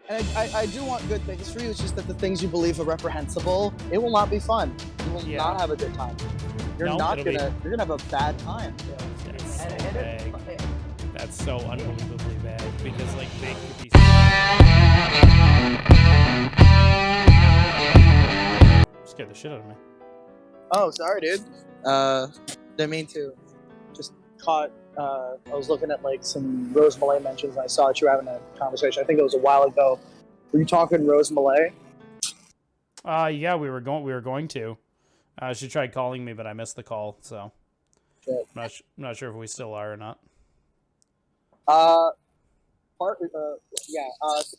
And I do want good things for you. It's just that the things you believe are reprehensible. It will not be fun. You will not have a good time. You're gonna have a bad time. That's so bad. That's so unbelievably bad because like they could be. Scared the shit out of me. Oh, sorry, dude. Didn't mean to. Just caught. I was looking at like some Rose Mulet mentions, and I saw that you were having a conversation. I think it was a while ago. Were you talking Rose Mulet? Yeah, we were going to. She tried calling me, but I missed the call, so I'm not sure if we still are or not. Yeah.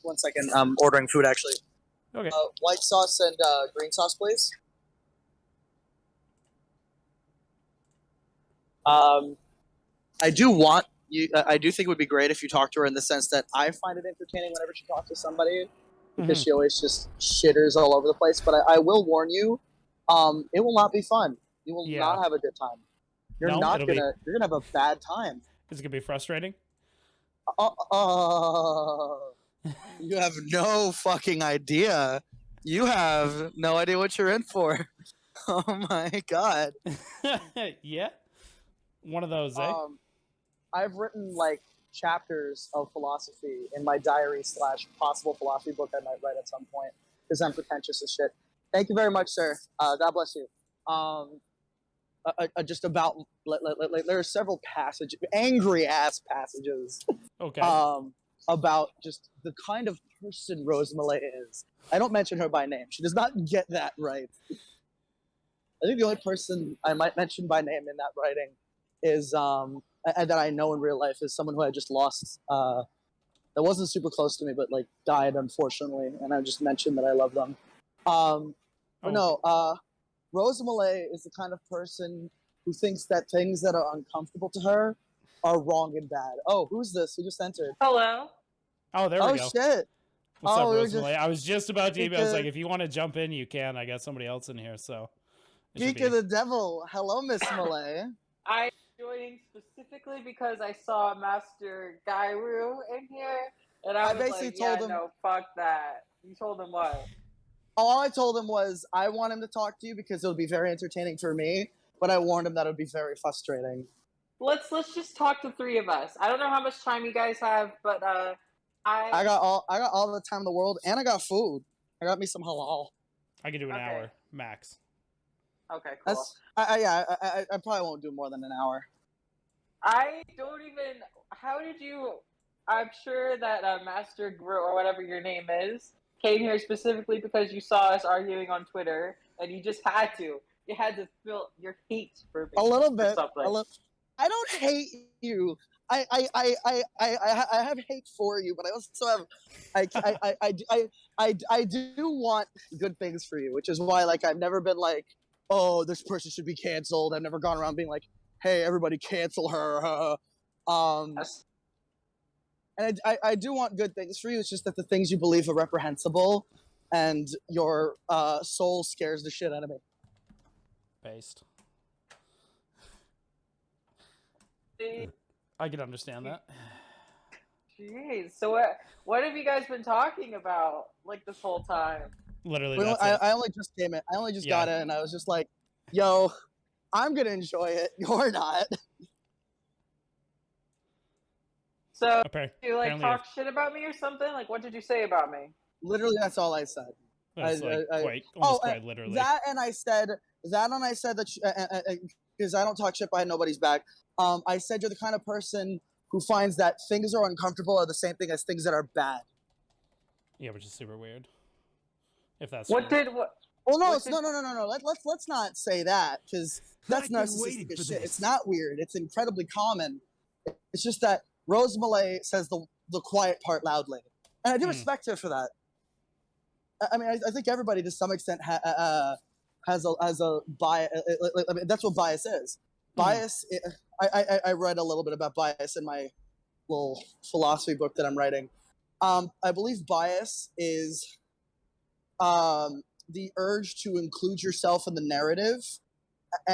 1 second. I'm ordering food actually. Okay. White sauce and green sauce, please. I do want you. I do think it would be great if you talk to her in the sense that I find it entertaining whenever she talks to somebody because she always just shitters all over the place. But I will warn you, it will not be fun. You will not have a good time. You're gonna have a bad time. It's gonna be frustrating. You have no fucking idea. You have no idea what you're in for. Oh my god. Yeah. One of those, eh? I've written like chapters of philosophy in my diary / possible philosophy book I might write at some point because I'm pretentious as shit. Thank you very much, sir. God bless you. Just about there are several passages, angry ass passages. Okay. About just the kind of person Rose Mulet is. I don't mention her by name. She does not get that right. I think the only person I might mention by name in that writing is and that I know in real life is someone who I just lost. That wasn't super close to me, but like died unfortunately, and I just mentioned that I love them. Rose Mulet is the kind of person who thinks that things that are uncomfortable to her are wrong and bad. Oh, who's this? Who just entered? Hello. Oh, there we go. Oh shit. What's up, Rose Mulet? I was just about to email. I was like, if you want to jump in, you can. I got somebody else in here, so. Geek of the devil. Hello, Miss Mulet. I'm joining specifically because I saw Master Gairu in here, and I was basically told him, no, fuck that. You told him what? All I told him was I want him to talk to you because it'll be very entertaining for me, but I warned him that it would be very frustrating. Let's just talk to three of us. I don't know how much time you guys have, but I got all the time in the world, and I got food. I got me some halal. I can do an hour max. Okay, cool. I probably won't do more than an hour. I don't even. How did you? I'm sure that Master Gru or whatever your name is came here specifically because you saw us arguing on Twitter, and you just had to. You had to feel your hate for me. A little bit. I don't hate you. I have hate for you, but I also have I do want good things for you, which is why like I've never been like, oh, this person should be canceled. I've never gone around being like, hey, everybody cancel her. And I do want good things for you. It's just that the things you believe are reprehensible, and your soul scares the shit out of me. Based. I can understand that. Jeez. So what have you guys been talking about like this whole time? Literally, I only just came in. I only just got in, and I was just like, yo, I'm going to enjoy it. You're not. So, did you like talk shit about me or something? Like, what did you say about me? Literally, that's all I said. Almost quite literally. That and I said that because I don't talk shit behind nobody's back. I said you're the kind of person who finds that things are uncomfortable are the same thing as things that are bad. Yeah, which is super weird. If that's what true. did what? Well, no, no. Let's not say that because that's narcissistic as shit. It's not weird. It's incredibly common. It's just that Rose Mulet says the quiet part loudly, and I do respect her for that. I mean, I think everybody to some extent has a bias. I mean, that's what bias is. Bias. I read a little bit about bias in my little philosophy book that I'm writing. I believe bias is the urge to include yourself in the narrative,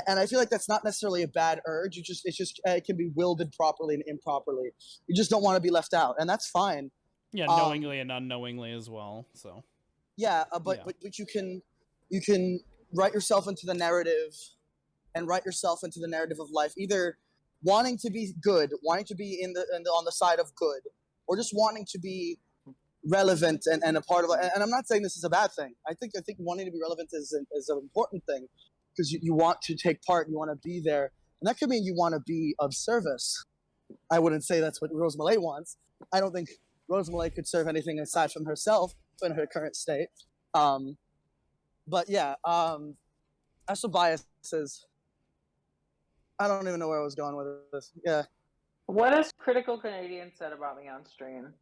and I feel like that's not necessarily a bad urge. It can be willed properly and improperly. You just don't want to be left out, and that's fine. Yeah, knowingly and unknowingly as well. So. Yeah, but you can write yourself into the narrative, and write yourself into the narrative of life, either wanting to be good, wanting to be on the side of good, or just wanting to be relevant and a part of it. And I'm not saying this is a bad thing. I think wanting to be relevant is an important thing, because you want to take part, you want to be there, and that could mean you want to be of service. I wouldn't say that's what Rose Malay wants. I don't think Rose Malay could serve anything aside from herself in her current state. But yeah, as for biases, I don't even know where I was going with this. Yeah. What has Critical Canadian said about me on stream?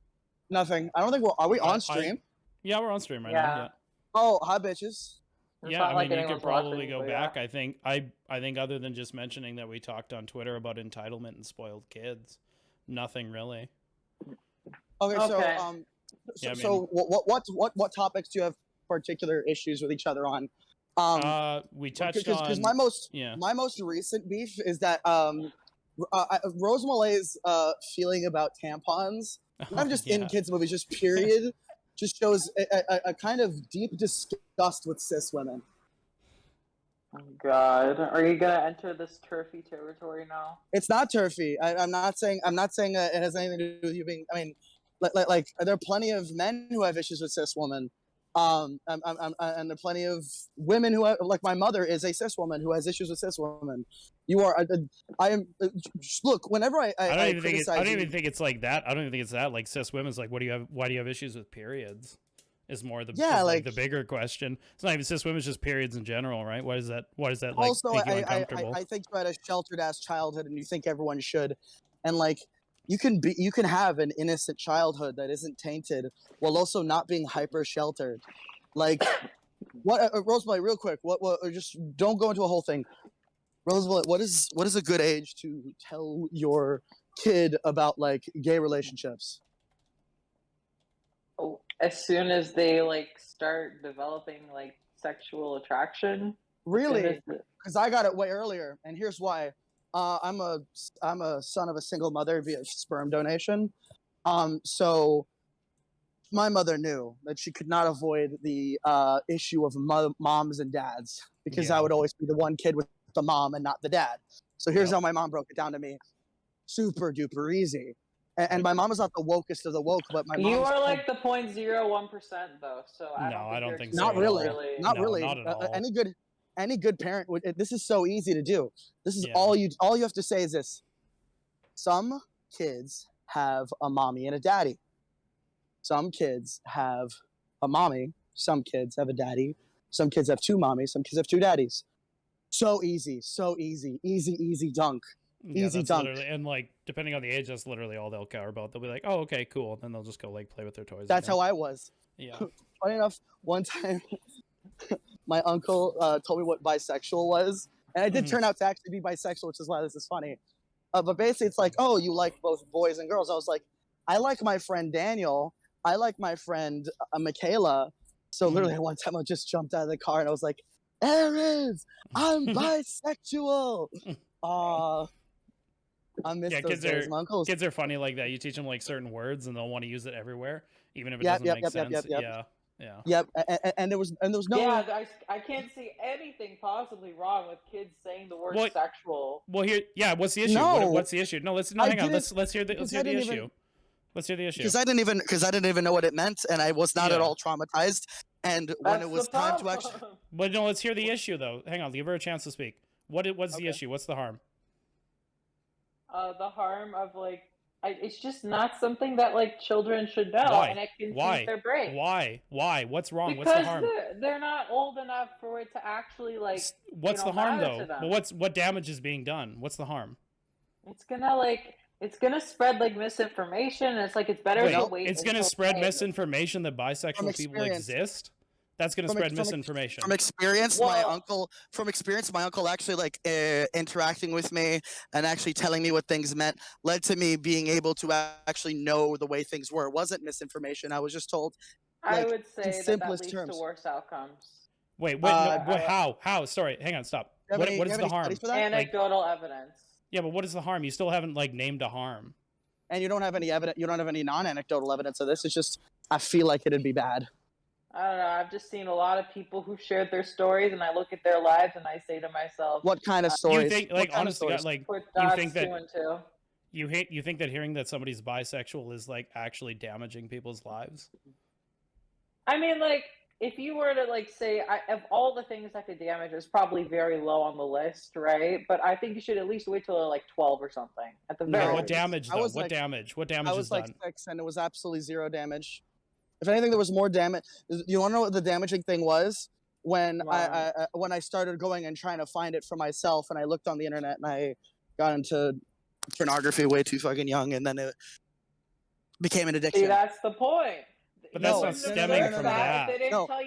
Nothing. I don't think are we on stream? Yeah, we're on stream right now. Yeah. Oh, hi, bitches. It's Yeah, not I like mean, you anyone's could probably watching, go but back. yeah. I think other than just mentioning that we talked on Twitter about entitlement and spoiled kids, nothing really. Okay. So Okay. Yeah, I so what topics do you have particular issues with each other on? We touched because on my most recent beef is that Rose Malay's feeling about tampons, not just in kids movies, just period, just shows a kind of deep disgust with cis women. Oh God, are you gonna enter this turfy territory now? It's not turfy. I'm not saying it has anything to do with you being. I mean, like there are plenty of men who have issues with cis women. And there are plenty of women who have, like my mother is a cis woman who has issues with cis women. You are, I am. Look, whenever I don't even think it's like that. I don't even think it's that. Like cis women's like, why do you have issues with periods? Is more the the bigger question. It's not even cis women's, just periods in general, right? Why does that like also, make you uncomfortable? I think you had a sheltered ass childhood, and you think everyone should, and like. You can have an innocent childhood that isn't tainted while also not being hyper sheltered. Like what Rosemary, real quick, what just don't go into a whole thing. Rosemary, what is a good age to tell your kid about like gay relationships? Oh, as soon as they like start developing like sexual attraction. Really? Because I got it way earlier, and here's why. I'm a son of a single mother via sperm donation. So my mother knew that she could not avoid the issue of moms and dads, because I would always be the one kid with the mom and not the dad. So here's how my mom broke it down to me. Super duper easy. And my mom is not the wokest of the woke, but my mom. You are like the 0.01% though, so I don't think so. Not really. Not really. Not at all. Any good parent would. This is so easy to do. This is all you have to say is this. Some kids have a mommy and a daddy. Some kids have a mommy. Some kids have a daddy. Some kids have two mommies. Some kids have two daddies. So easy. Easy dunk. Easy dunk. And like depending on the age, that's literally all they'll care about. They'll be like, "Oh, okay, cool." And then they'll just go like play with their toys. That's how I was. Yeah. Funny enough, one time. My uncle told me what bisexual was, and I did turn out to actually be bisexual, which is why this is funny. But basically, it's like, oh, you like both boys and girls. I was like, I like my friend Daniel. I like my friend Michaela. So literally, one time I just jumped out of the car and I was like, Aries, I'm bisexual. I miss those days. My uncles. Kids are funny like that. You teach them like certain words, and they'll want to use it everywhere, even if it doesn't make sense. Yeah. Yep, and there was no. Yeah, I can't see anything possibly wrong with kids saying the word sexual. Well, here, what's the issue? No. What's the issue? No, hang on. Let's hear the issue. Let's hear the issue. Because I didn't even know what it meant, and I was not at all traumatized. And when it was time to actually. But no, let's hear the issue though. Hang on, give her a chance to speak. What's the issue? What's the harm? The harm of like. It's just not something that like children should know, Why? and it confuses their brain. Why? What's wrong? Because what's the harm? They're not old enough for it to actually like. What's the harm though? Well, what damage is being done? What's the harm? It's gonna spread like misinformation. And it's like it's better to wait. It's gonna spread misinformation that bisexual people exist. That's going to spread misinformation. From experience, my uncle actually like interacting with me and actually telling me what things meant led to me being able to actually know the way things were. It wasn't misinformation. I was just told. I would say that leads to worse outcomes. Wait, how? Sorry, hang on, stop. What is the harm? Anecdotal evidence. Yeah, but what is the harm? You still haven't like named a harm. and you don't have any evidence. You don't have any non-anecdotal evidence of this. It's just I feel like it'd be bad. I don't know. I've just seen a lot of people who shared their stories, and I look at their lives and I say to myself, What kind of You stories? think, like, honest to God, like, you think that you think that hearing that somebody's bisexual is like actually damaging people's lives? I mean, like, if you were to like say, of all the things that could damage, it's probably very low on the list, right? But I think you should at least wait till like 12 or something at the very No, least. what damage though? What like, damage? What damage I was is like done? 6, and it was absolutely 0 damage. If anything, there was more damage. You want to know what the damaging thing was? When when I started going and trying to find it for myself, and I looked on the internet, and I got into pornography way too fucking young, and then it became an addiction. See, that's the point. But that's not stemming from that.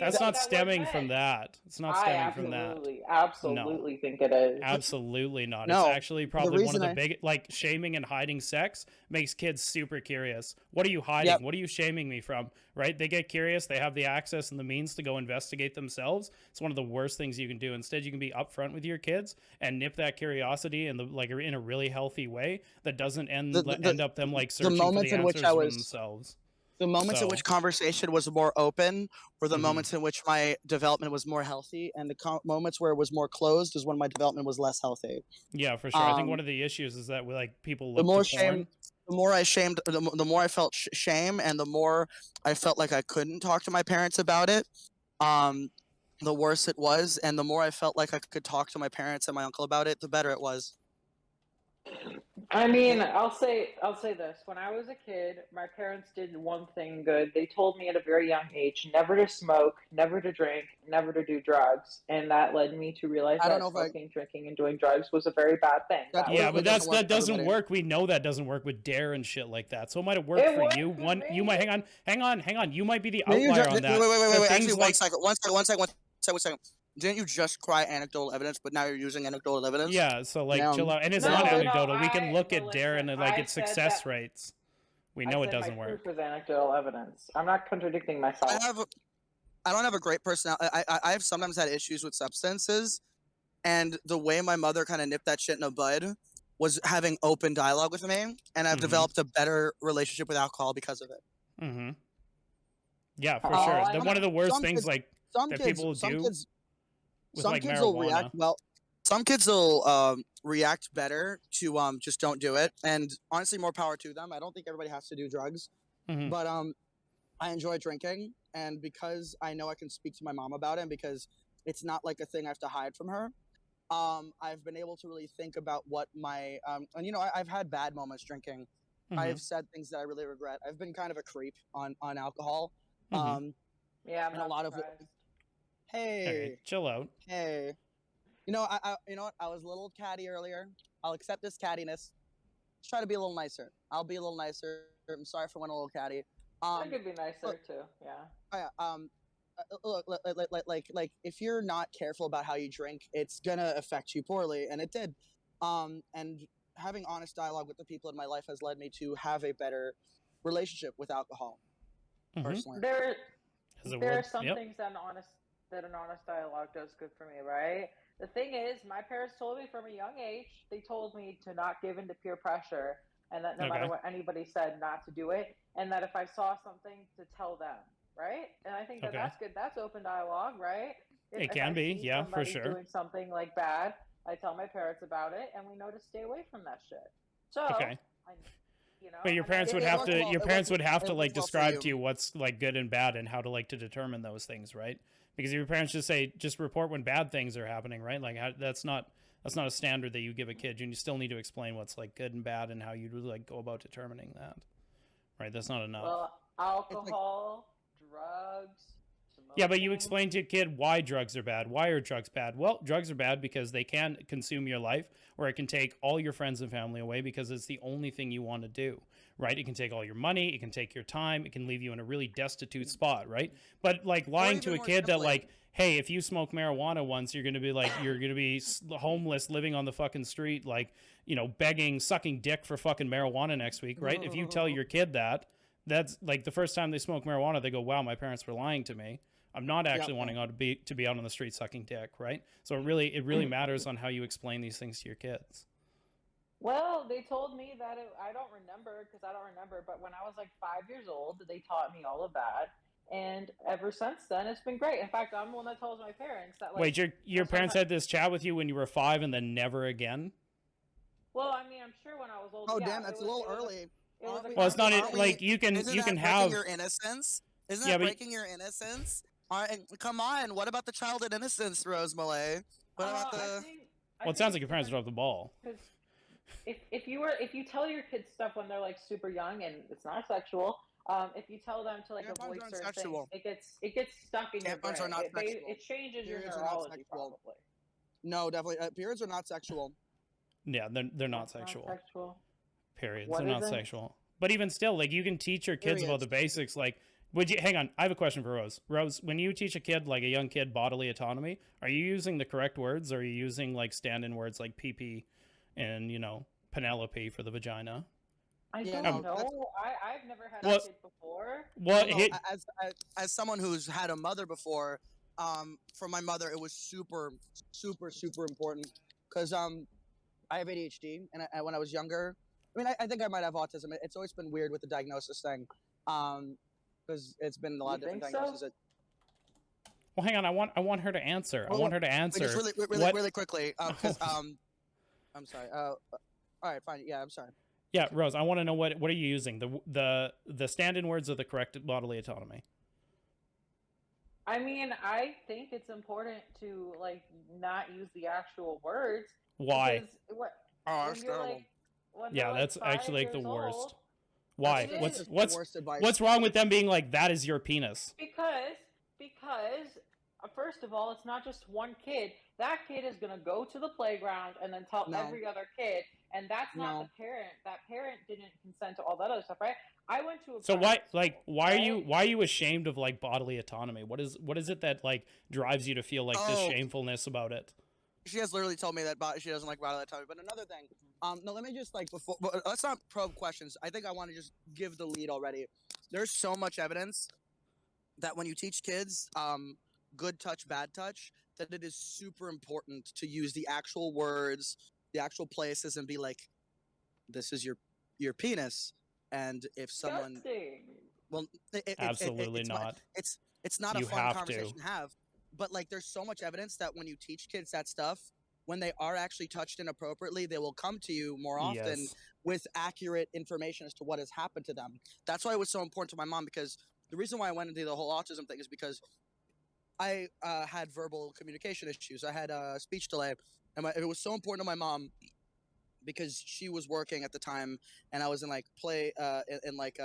That's not that stemming from that. It's not stemming from that. Absolutely think it is. Absolutely not. No, It's actually probably one of the big, like, shaming and hiding sex makes kids super curious. What are you hiding? Yep. What are you shaming me from? Right? They get curious. They have the access and the means to go investigate themselves. It's one of the worst things you can do. Instead, you can be upfront with your kids and nip that curiosity in in a really healthy way that doesn't end up them like searching for the answers for themselves. The moments in which conversation was more open were the moments in which my development was more healthy, and the moments where it was more closed is when my development was less healthy. Yeah, for sure. I think one of the issues is that people look the more to porn. The more I shamed, the more I felt shame, and the more I felt like I couldn't talk to my parents about it. The worse it was, and the more I felt like I could talk to my parents and my uncle about it, the better it was. I mean, I'll say this. When I was a kid, my parents did one thing good. They told me at a very young age never to smoke, never to drink, never to do drugs. And that led me to realize that smoking, drinking, and doing drugs was a very bad thing. But that doesn't work. We know that doesn't work with DARE and shit like that. So it might have worked for you. You might hang on. You might be the outlier on that. Wait. Actually, one second. Didn't you just cry anecdotal evidence, but now you're using anecdotal evidence? Yeah, so like chill out. And it's not anecdotal. We can look at DARE and like its success rates. We know it doesn't work. Proof is anecdotal evidence. I'm not contradicting myself. I don't have a great personality. I have sometimes had issues with substances, and the way my mother kind of nipped that shit in the bud was having open dialogue with me, and I've developed a better relationship with alcohol because of it. Mm-hmm. Yeah, for sure. One of the worst things people do. Some kids will react well. Some kids will react better to just don't do it, and honestly, more power to them. I don't think everybody has to do drugs, but I enjoy drinking, and because I know I can speak to my mom about it, and because it's not like a thing I have to hide from her, I've been able to really think about what my and I've had bad moments drinking. I've said things that I really regret. I've been kind of a creep on alcohol. Yeah, I'm and a lot of it. Hey, right, chill out. Hey, I I was a little catty earlier. I'll accept this cattiness. Let's try to be a little nicer. I'll be a little nicer. I'm sorry for when a little catty. I could be nicer too. Yeah. Look, like if you're not careful about how you drink, it's gonna affect you poorly, and it did. And having honest dialogue with the people in my life has led me to have a better relationship with alcohol. Personally, there are some things that an honest dialogue does good for me, right? The thing is, my parents told me from a young age, they told me to not give in to peer pressure, and that no matter what anybody said, not to do it, and that if I saw something, to tell them, right? And I think that's good. That's open dialogue, right? It can be, yeah, for sure. Doing something like bad, I tell my parents about it, and we know to stay away from that shit. So, but your parents would have to. Your parents would have to like describe to you what's like good and bad, and how to like to determine those things, right? Because if your parents just report when bad things are happening, right? Like that's not a standard that you give a kid. You still need to explain what's like good and bad and how you like go about determining that, right? That's not enough. Well, alcohol, drugs. Smoking. Yeah, but you explain to a kid why drugs are bad. Why are drugs bad? Well, drugs are bad because they can consume your life, or it can take all your friends and family away because it's the only thing you want to do, right? It can take all your money. It can take your time. It can leave you in a really destitute spot, right? But like lying to a kid that like, hey, if you smoke marijuana once, you're going to be homeless, living on the fucking street, like, begging, sucking dick for fucking marijuana next week, right? If you tell your kid that's like the first time they smoke marijuana, they go, wow, my parents were lying to me. I'm not actually wanting to be out on the street sucking dick, right? So it really matters on how you explain these things to your kids. Well, they told me that I don't remember because I don't remember, but when I was like 5 years old, they taught me all of that. And ever since then, it's been great. In fact, I'm the one that tells my parents that, like, Wait, your parents sometimes, had this chat with you when you were 5 and then never again? well, I mean, I'm sure when I was old, Oh yeah, damn, that's a little early. it was a Well, it's not Aren't conversation. we? like you can Isn't you that can breaking have your innocence? Isn't yeah, that but breaking your innocence? All right, and come on. What about the childhood innocence, Rose Malay? What about I the? think well, it think sounds it's like your parents different dropped the ball. because if you tell your kids stuff when they're like super young and it's not sexual, if you tell them to like Tampons avoid aren't certain things, sexual. it gets stuck in your Tampons are brain. not sexual. It changes your Periods are not neurology sexual. probably. No, definitely. Periods are not sexual. Yeah, they're not That's sexual. Not sexual. Periods. What They're not is it? sexual. But even still, like you can teach your kids about Periods. the basics. Like, would you hang on? I have a question for Rose. Rose, when you teach a kid, like a young kid, bodily autonomy, are you using the correct words? Or are you using like stand-in words like pee and Penelope for the vagina? I Yeah, don't no, that's know. I've never had Well, a kid before. Well, no. hit. As someone who's had a mother before, for my mother, it was super, super, super important because I have ADHD, and when I was younger, I mean, I think I might have autism. It's always been weird with the diagnosis thing, because it's been a lot You of different think so? diagnoses. Well, hang on. I want her to answer. I Well, want her to wait, just answer. really, really quickly, Oh, because I'm sorry. All right, fine. Yeah, I'm sorry. yeah, Rose. I want to know what are you using? The stand-in words or the correct bodily autonomy? I mean, I think it's important to like not use the actual words Why? because what Oh, when that's you're terrible. like when Yeah, they're like that's 5 actually like the years worst. old. Why? It That's is just the What's worst advice. what's wrong with them being like that is your penis? Because first of all, it's not just one kid. That kid is gonna go to the playground and then tell No, every other kid, and that's not the no. parent. That parent didn't consent to all that other stuff, right? I went to a So why private school, right? why are you ashamed of like bodily autonomy? What is it that like drives you to feel like this Oh, shamefulness about it? she has literally told me that she doesn't like bodily autonomy. But another thing, no, let me just like before. Let's not probe questions. I think I want to just give the lead already. There's so much evidence that when you teach kids, good touch, bad touch, that it is super important to use the actual words, the actual places, and be like, "This is your penis." And if someone, Disgusting. well, Absolutely it's not. it's not a You fun have conversation to. to have. But like, there's so much evidence that when you teach kids that stuff, when they are actually touched inappropriately, they will come to you more often Yes. with accurate information as to what has happened to them. That's why it was so important to my mom, because the reason why I went into the whole autism thing is because I had verbal communication issues. I had a speech delay, and it was so important to my mom because she was working at the time, and I was in like in like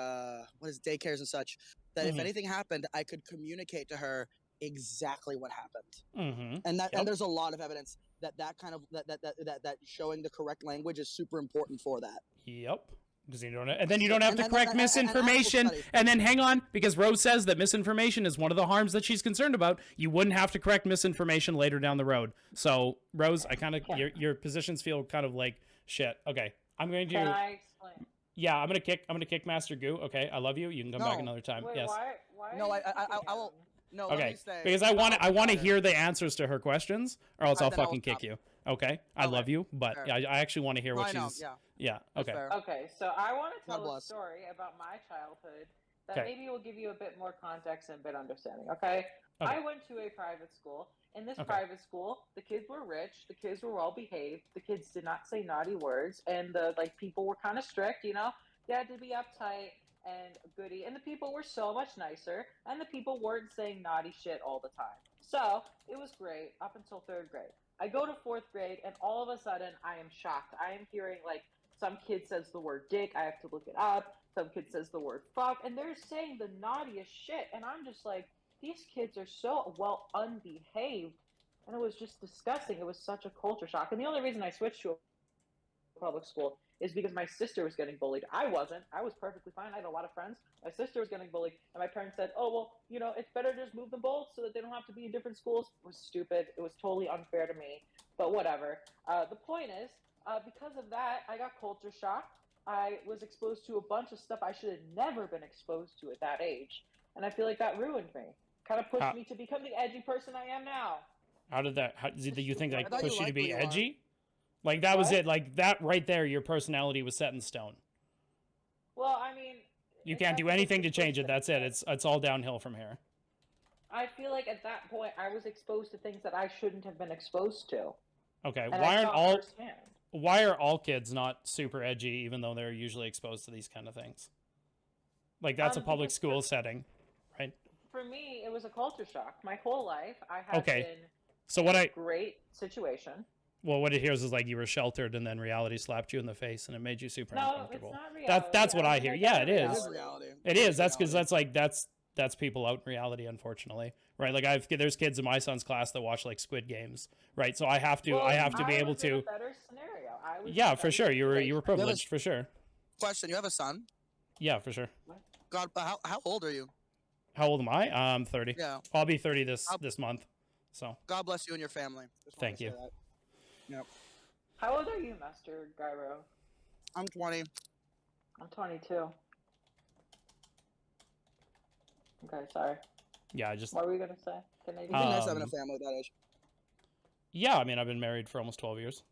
what is daycares and such. That if Mm-hmm. anything happened, I could communicate to her exactly what happened. Mm-hmm. And Yep. and there's a lot of evidence that kind of that showing the correct language is super important for that. Yep. Because you don't, and then you don't have to correct And actual misinformation. studies. And then hang on, because Rose says that misinformation is one of the harms that she's concerned about. You wouldn't have to correct misinformation later down the road. So Rose, I kind of your positions feel kind of like shit. Okay, I'm going to. Can I explain? Yeah, I'm gonna kick Master Goo. Okay, I love you. You can come back No. another time. Wait, yes. why? No, are you I kicking will. him? No, let Okay, me stay. because I want to hear the answers to her questions, or else I'll Alright, then I will fucking kick stop. you. Okay, I Okay, love you, but fair. yeah, I actually want to hear No, what I know. she's. Yeah, Yeah. that's Okay. fair. Okay, so I want to God tell a bless. story about my childhood that Okay. maybe will give you a bit more context and a bit understanding. Okay? Okay. I went to a private school. In this Okay. private school, the kids were rich, the kids were well behaved, the kids did not say naughty words, and the like people were kind of strict. You know, they had to be uptight and goody, and the people were so much nicer, and the people weren't saying naughty shit all the time. So it was great up until third grade. I go to fourth grade, and all of a sudden, I am shocked. I am hearing like some kid says the word dick. I have to look it up. Some kid says the word fuck, and they're saying the naughtiest shit. And I'm just like, these kids are so well unbehaved. And it was just disgusting. It was such a culture shock. And the only reason I switched to a public school is because my sister was getting bullied. I wasn't. I was perfectly fine. I had a lot of friends. My sister was getting bullied. And my parents said, oh, well, you know, it's better to just move them both so that they don't have to be in different schools. It was stupid. It was totally unfair to me. But whatever. The point is, because of that, I got culture shock. I was exposed to a bunch of stuff I should have never been exposed to at that age. And I feel like that ruined me. Kind of pushed How, me to become the edgy person I am now. how did that? How, did you think I like thought you pushed you to liked who be you are. edgy? Like that was What? it. Like that right there, your personality was set in stone. Well, I mean, You if can't that's do what anything you're to change it. supposed That's it. It's all downhill from here. I feel like at that point I was exposed to things that I shouldn't have been exposed to, Okay, and I saw firsthand. why are all kids not super edgy even though they're usually exposed to these kind of things? Like that's a public Because school setting, right? for me, it was a culture shock. My whole life, I have Okay. been So in a great situation. what it hears is like you were sheltered and then reality slapped you in the face and it made you super No, it's uncomfortable. not reality. That's what I was hear. never Yeah, it It is. is reality. It is. That's because reality. that's people out in reality, unfortunately, right? Like there's kids in my son's class that watch like Squid Games, right? So I have to Well, be able was in to. a better scenario. I was in Yeah, a for better sure. You were situation. privileged for sure. Question: You have a son? Yeah, for sure. God, how old are you? How old am I? 30. Yeah. I'll be 30 this month. So God bless you and your family. Just wanted thank to you. say that. Yep. How old are you, Master Gyro? I'm 20. I'm 22. Okay, sorry. Yeah, I just What were you gonna say? Canadian? It'd be nice having a Um, family at that age. yeah. I mean, I've been married for almost 12 years.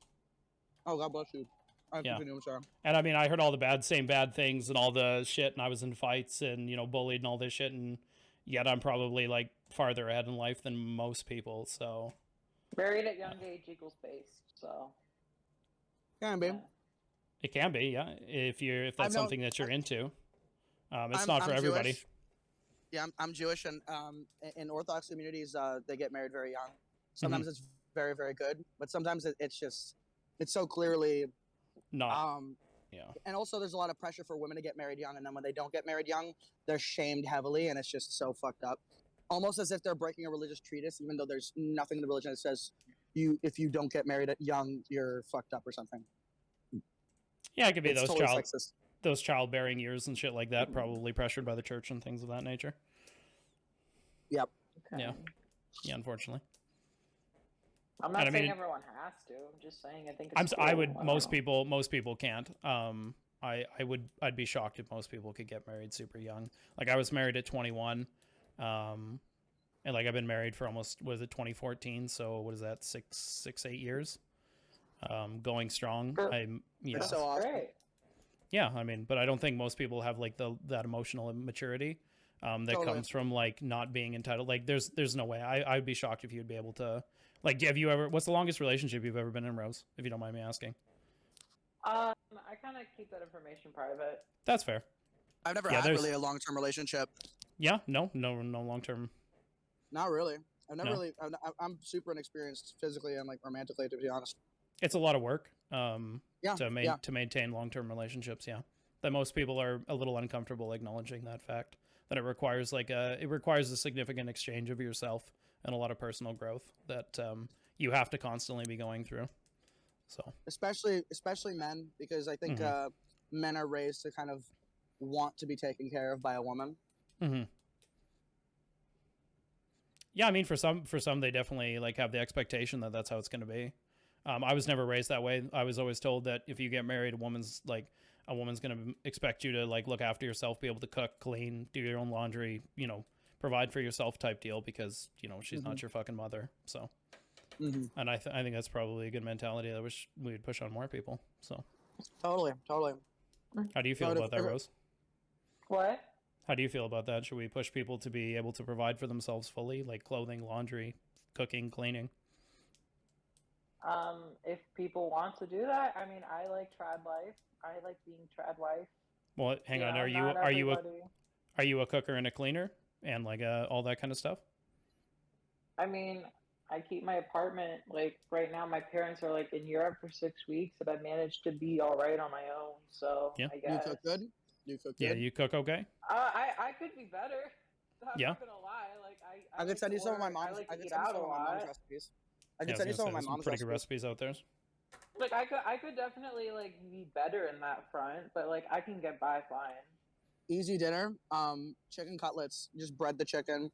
Oh, God bless you. I Yeah. continue, I'm sorry. And I mean, I heard all the same bad things and all the shit, and I was in fights and bullied and all this shit, and yet I'm probably like farther ahead in life than most people. So Married at young age equals base. So. Can be. Yeah. it can be, yeah, if that's known- something that you're into. It's I'm- not for I'm everybody. Jewish. Yeah, I'm Jewish, and in Orthodox communities, they get married very young. Sometimes it's very, very good, but sometimes it's so clearly. Not yeah. And also, there's a lot of pressure for women to get married young, and then when they don't get married young, they're shamed heavily, and it's just so fucked up. Almost as if they're breaking a religious treatise, even though there's nothing in the religion that says if you don't get married at young, you're fucked up or something. Yeah, it could be It's totally sexist. those childbearing years and shit like that, probably pressured by the church and things of that nature. Yep. Okay. Yeah, unfortunately. I'm not And I saying mean- everyone has to. I'm just saying I think it's cool. I would. don't Most know. people can't. I'd be shocked if most people could get married super young. Like I was married at 21, and like I've been married for almost, was it 2014? So what is that? 8 years. Going strong. Sure. Yeah. That's so awesome. Great. Yeah, I mean, but I don't think most people have like that emotional maturity that Totally. comes from like not being entitled. Like there's no way. I'd be shocked if you'd be able to. Like, have you ever? What's the longest relationship you've ever been in, Rose? If you don't mind me asking. I kind of keep that information private. That's fair. I've never Yeah, had there's- really a long-term relationship. Yeah. No long term. Not really. I've never No. really. I'm super inexperienced physically and like romantically, to be honest. It's a lot of work. Yeah. To maintain long term relationships. Yeah. That most people are a little uncomfortable acknowledging that fact. That it requires a significant exchange of yourself and a lot of personal growth that you have to constantly be going through. So Especially men, because I think men are raised to kind of want to be taken care of by a woman. yeah, I mean, for some they definitely like have the expectation that that's how it's going to be. I was never raised that way. I was always told that if you get married, a woman's going to expect you to like look after yourself, be able to cook, clean, do your own laundry, provide for yourself type deal, because she's not your fucking mother. So and I think that's probably a good mentality that we would push on more people. So Totally. how do you feel But if about that, ever- Rose? What? How do you feel about that? Should we push people to be able to provide for themselves fully, like clothing, laundry, cooking, cleaning? If people want to do that, I mean, I like trad life. I like being trad wife. Well, hang on. Are not everybody- you a cooker and a cleaner and like all that kind of stuff? I mean, I keep my apartment, like right now my parents are like in Europe for 6 weeks, and I managed to be all right on my own. So Yeah. I You guess. cook good. You cook Yeah, good. you cook okay? I could be better. I'm Yeah. not gonna lie. Like I I could like send to you some of my order- mom's. I like I to could eat send you out some a of my mom's lot. recipes. I Yeah, could I send you was some gonna of my say, there's mom's some pretty good recipes. recipes out there. Like I could definitely like be better in that front, but like I can get by fine. Easy dinner. Chicken cutlets. Just bread the chicken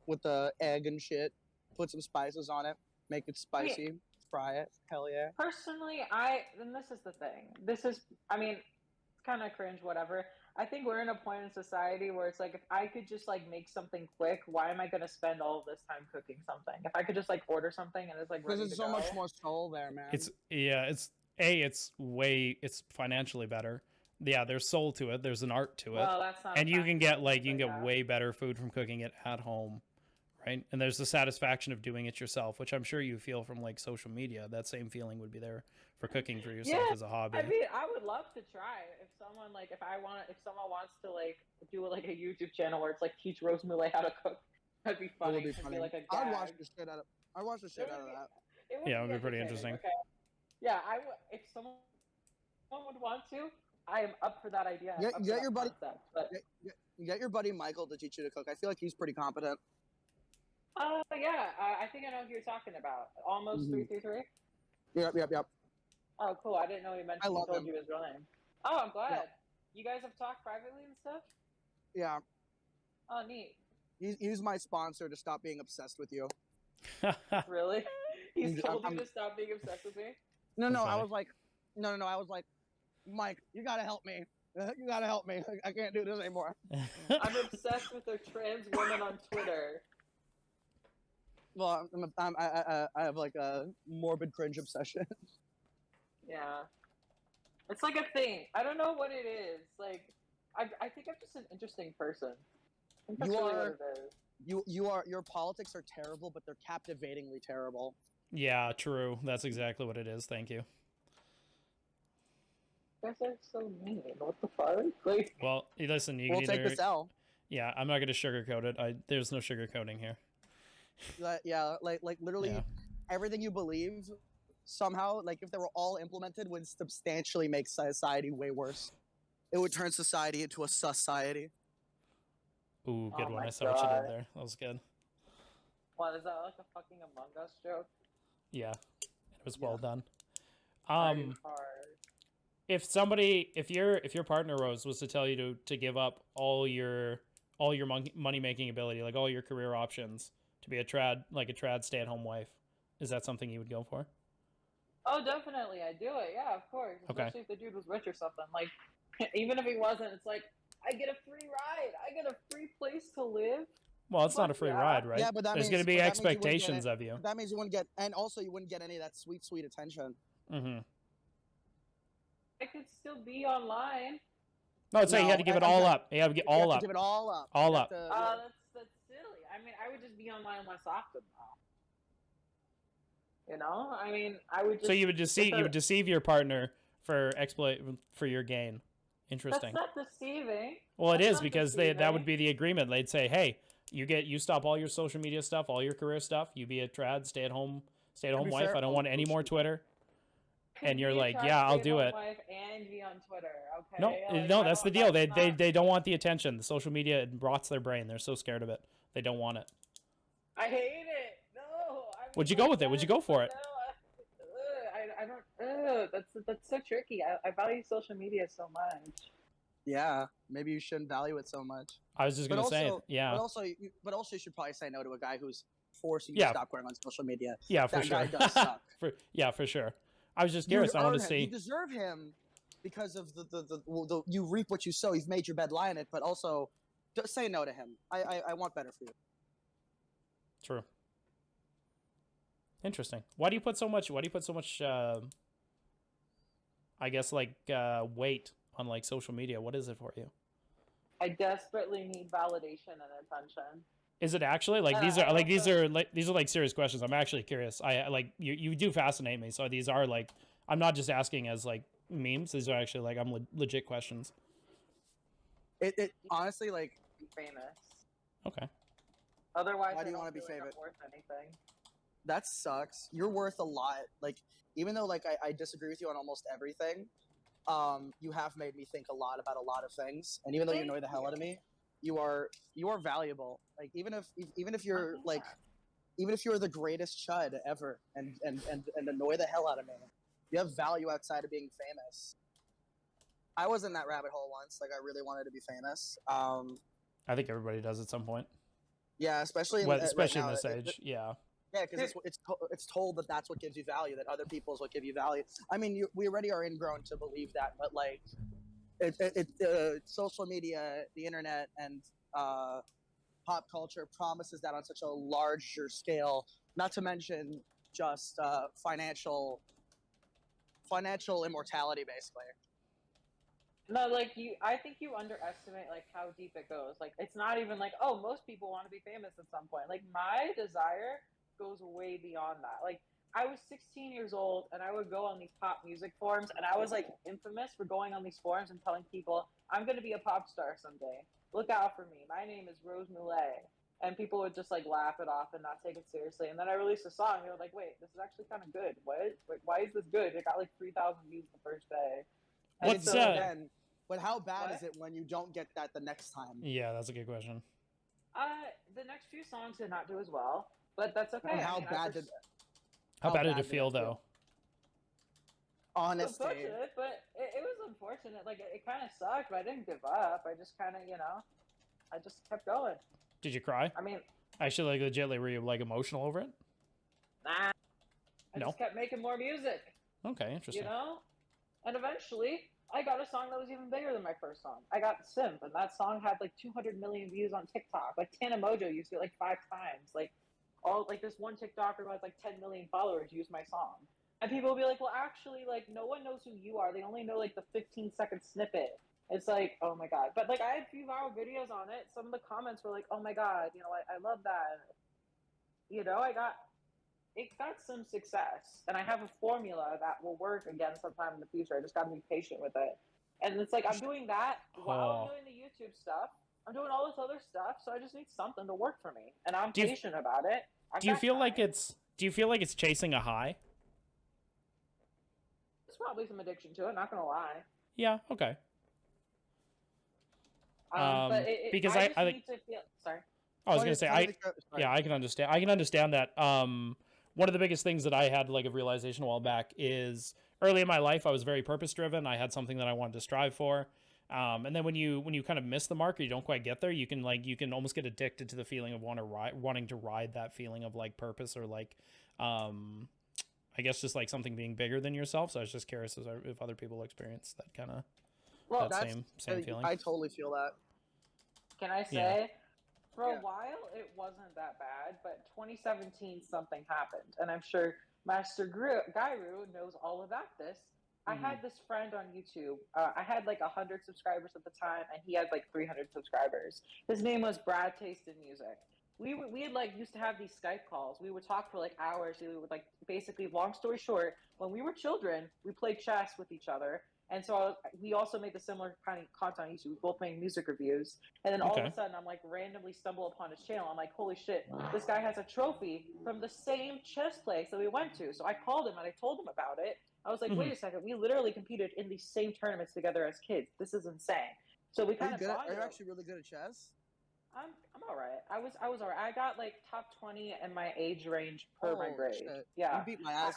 with the egg and shit. Put some spices on it. Make it spicy. Fry it. Hell yeah. Personally, and this is the thing. I mean, it's kind of cringe, whatever. I think we're in a point in society where it's like if I could just like make something quick, why am I gonna spend all of this time cooking something? If I could just like order something and it's like Because ready there's to so go. much more soul there, man. It's financially better. Yeah, there's soul to it. There's an art to it. Well, that's not. And you can get yeah. way better food from cooking it at home, right? And there's the satisfaction of doing it yourself, which I'm sure you feel from like social media. That same feeling would be there for cooking for yourself as a hobby. I mean, I would love to try if someone like if someone wants to like do like a YouTube channel where it's like teach Rose Mulet how to cook. That'd be funny. It would be It'd funny. be like a I'd gag. watch the shit out of. I'd watch the shit out of that. Yeah, it would be pretty interesting. Okay. Yeah, I would. If someone would want to, I am up for that idea. Get your buddy. Concept, but Get your buddy Michael to teach you to cook. I feel like he's pretty competent. yeah, I think I know who you're talking about. Almost 333. Yep. Oh, cool. I didn't know he mentioned. love Told him. you his real name. Oh, I'm glad. Yeah. You guys have talked privately and stuff. Yeah, Oh, neat. he's my sponsor to stop being obsessed with you. Really? He's told I'm- you to stop being obsessed with me. No, That's I funny. was like, no. I was like, Mike, you gotta help me. You gotta help me. I can't do this anymore. I'm obsessed with a trans woman on Twitter. Well, I have like a morbid cringe obsession. Yeah. It's like a thing. I don't know what it is. Like, I think I'm just an interesting person. I think that's You really are- what it is. Your politics are terrible, but they're captivatingly terrible. Yeah, true. That's exactly what it is. Thank you. You guys are so mean. What the fuck? Like, Well, listen, you We'll can take either, this L. yeah, I'm not going to sugarcoat it. There's no sugarcoating here. Yeah, like literally Yeah. everything you believe somehow, like if they were all implemented, would substantially make society way worse. It would turn society into a society. Ooh, good Oh one. my I saw what you God. did there. That was good. what is that like a fucking Among Us joke? Yeah, it was well Yeah. done. Very hard. If your partner Rose was to tell you to give up all your money making ability, like all your career options, to be a trad stay at home wife, is that something you would go for? Oh, definitely, I do it. Yeah, of course. Okay. Especially if the dude was rich or something. Like, even if he wasn't, it's like I get a free ride. I get a free place to live. Well, it's not a Fuck free yeah. ride, right? Yeah, but that There's means- going to be but that means you wouldn't get expectations it. of you. That means you wouldn't get, and also you wouldn't get any of that sweet attention. Mm-hmm. I could still be online. No, I'd say you No, had to give it I- all up. You have to get You have all to up. give it all up. All You have up. to- That's silly. I mean, I would just be online less often. You know, I mean, I would just. So you would deceive a- you would deceive your partner for for your gain. Interesting. That's not deceiving. Well, it that's is not because that deceiving. would be the agreement. They'd say, "Hey, you stop all your social media stuff, all your career stuff. You be a trad, stay at home be wife. fair, I don't want any more Twitter." Could and you're be a like, trad yeah, I'll do stay-at-home it. Wife and be on Twitter. Okay. No, Like, no, I that's the don't- deal. that's not- They don't want the attention. The social media it rots their brain. They're so scared of it. They don't want it. I hate it. No. I Would you mean, go with it? Would you go for it? No, I don't. That's so tricky. I value social media so much. Yeah, maybe you shouldn't value it so much. I was just But gonna say, also- yeah, But also, you should probably say no to a guy who's forcing you Yeah. to stop going on social media. yeah, for That sure. guy does suck. for sure. I was just curious. I want to earn him. You see. deserve him because of the you reap what you sow. You've made your bed, lie in it. But also, just say no to him. I want better for you. True. Interesting. Why do you put so much? I guess weight on like social media. What is it for you? I desperately need validation and attention. Is it actually like these I are like also- these are like serious questions? I'm actually curious. I like you do fascinate me. So these are like I'm not just asking as like memes. These are actually like I'm legit questions. It honestly like Be famous. Okay. Otherwise, Why I do you don't wanna be feel like I'm famous? worth anything. that sucks. You're worth a lot. Like even though like I disagree with you on almost everything, you have made me think a lot about a lot of things. And even though you Thank annoy the hell you. out of me, you are valuable. Like even if you're like even if you're the greatest chud ever and annoy the hell out of me, you have value outside of being famous. I was in that rabbit hole once. Like I really wanted to be famous. I think everybody does at some point. Yeah, especially Well, right especially now, in this age. Yeah. Yeah, because it's told that that's what gives you value. That other people is what give you value. I mean, we already are ingrown to believe that, but like, social media, the internet, and pop culture promises that on such a larger scale. Not to mention just financial immortality, basically. No, like I think you underestimate like how deep it goes. Like it's not even like, oh, most people want to be famous at some point. Like my desire goes way beyond that. Like I was 16 years old and I would go on these pop music forums and I was like infamous for going on these forums and telling people, I'm going to be a pop star someday. Look out for me. My name is Rose Mulet. And people would just like laugh it off and not take it seriously. And then I released a song and they were like, wait, this is actually kind of good. What? Like, why is this good? It got like 3,000 views the first day. And What's so Again, but how bad What? is it when you don't get that the next time? Yeah, that's a good question. The next few songs did not do as well, but that's okay. And I how mean, bad did How bad did it did feel though? it's Honesty. unfortunate, but it was unfortunate. Like it kind of sucked, but I didn't give up. I just kind of, I just kept going. Did you cry? I mean, Actually, like legitimately, were you like emotional over it? nah. I No. just kept making more music, Okay, interesting. And eventually I got a song that was even bigger than my first song. I got Simp, and that song had like 200 million views on TikTok. Like Tana Mojo used it like 5 times. Like this one TikToker who has like 10 million followers used my song. And people will be like, well, actually, like, no one knows who you are. They only know like the 15-second snippet. It's like, oh my God. But like, I had a few viral videos on it. Some of the comments were like, oh my God, I love that. It got some success. And I have a formula that will work again sometime in the future. I just got to be patient with it. And it's like, I'm doing that while I'm doing the YouTube stuff. I'm doing all this other stuff. So I just need something to work for me. And I'm patient about it. Do you feel like it's chasing a high? There's probably some addiction to it, not gonna lie. Yeah, okay. But because I I just need to feel. Sorry. I was gonna say I can understand. I can understand that. One of the biggest things that I had like a realization a while back is early in my life I was very purpose driven. I had something that I wanted to strive for. And then when you kind of miss the mark or you don't quite get there, you can almost get addicted to the feeling of wanting to ride that feeling of like purpose or like I guess just like something being bigger than yourself. So I was just curious if other people experience that kind of same feeling. I totally feel that. Can I say? Yeah. For a while, it wasn't that bad, but 2017, something happened. And I'm sure Master Gairu knows all about this. I had this friend on YouTube. I had like 100 subscribers at the time, and he had like 300 subscribers. His name was Brad Taste in Music. We had like used to have these Skype calls. We would talk for like hours. We would like basically, long story short, when we were children, we played chess with each other. And so we also made the similar kind of content on YouTube. We both made music reviews. And then all of a sudden, I'm like randomly stumble upon his channel. I'm like, holy shit, this guy has a trophy from the same chess place that we went to. So I called him and I told him about it. I was like, wait a second, we literally competed in these same tournaments together as kids. This is insane. So we kind of bonded. Are you actually really good at chess? I'm all right. I was all right. I got like top 20 in my age range per my grade. Shit. Yeah, You beat my ass.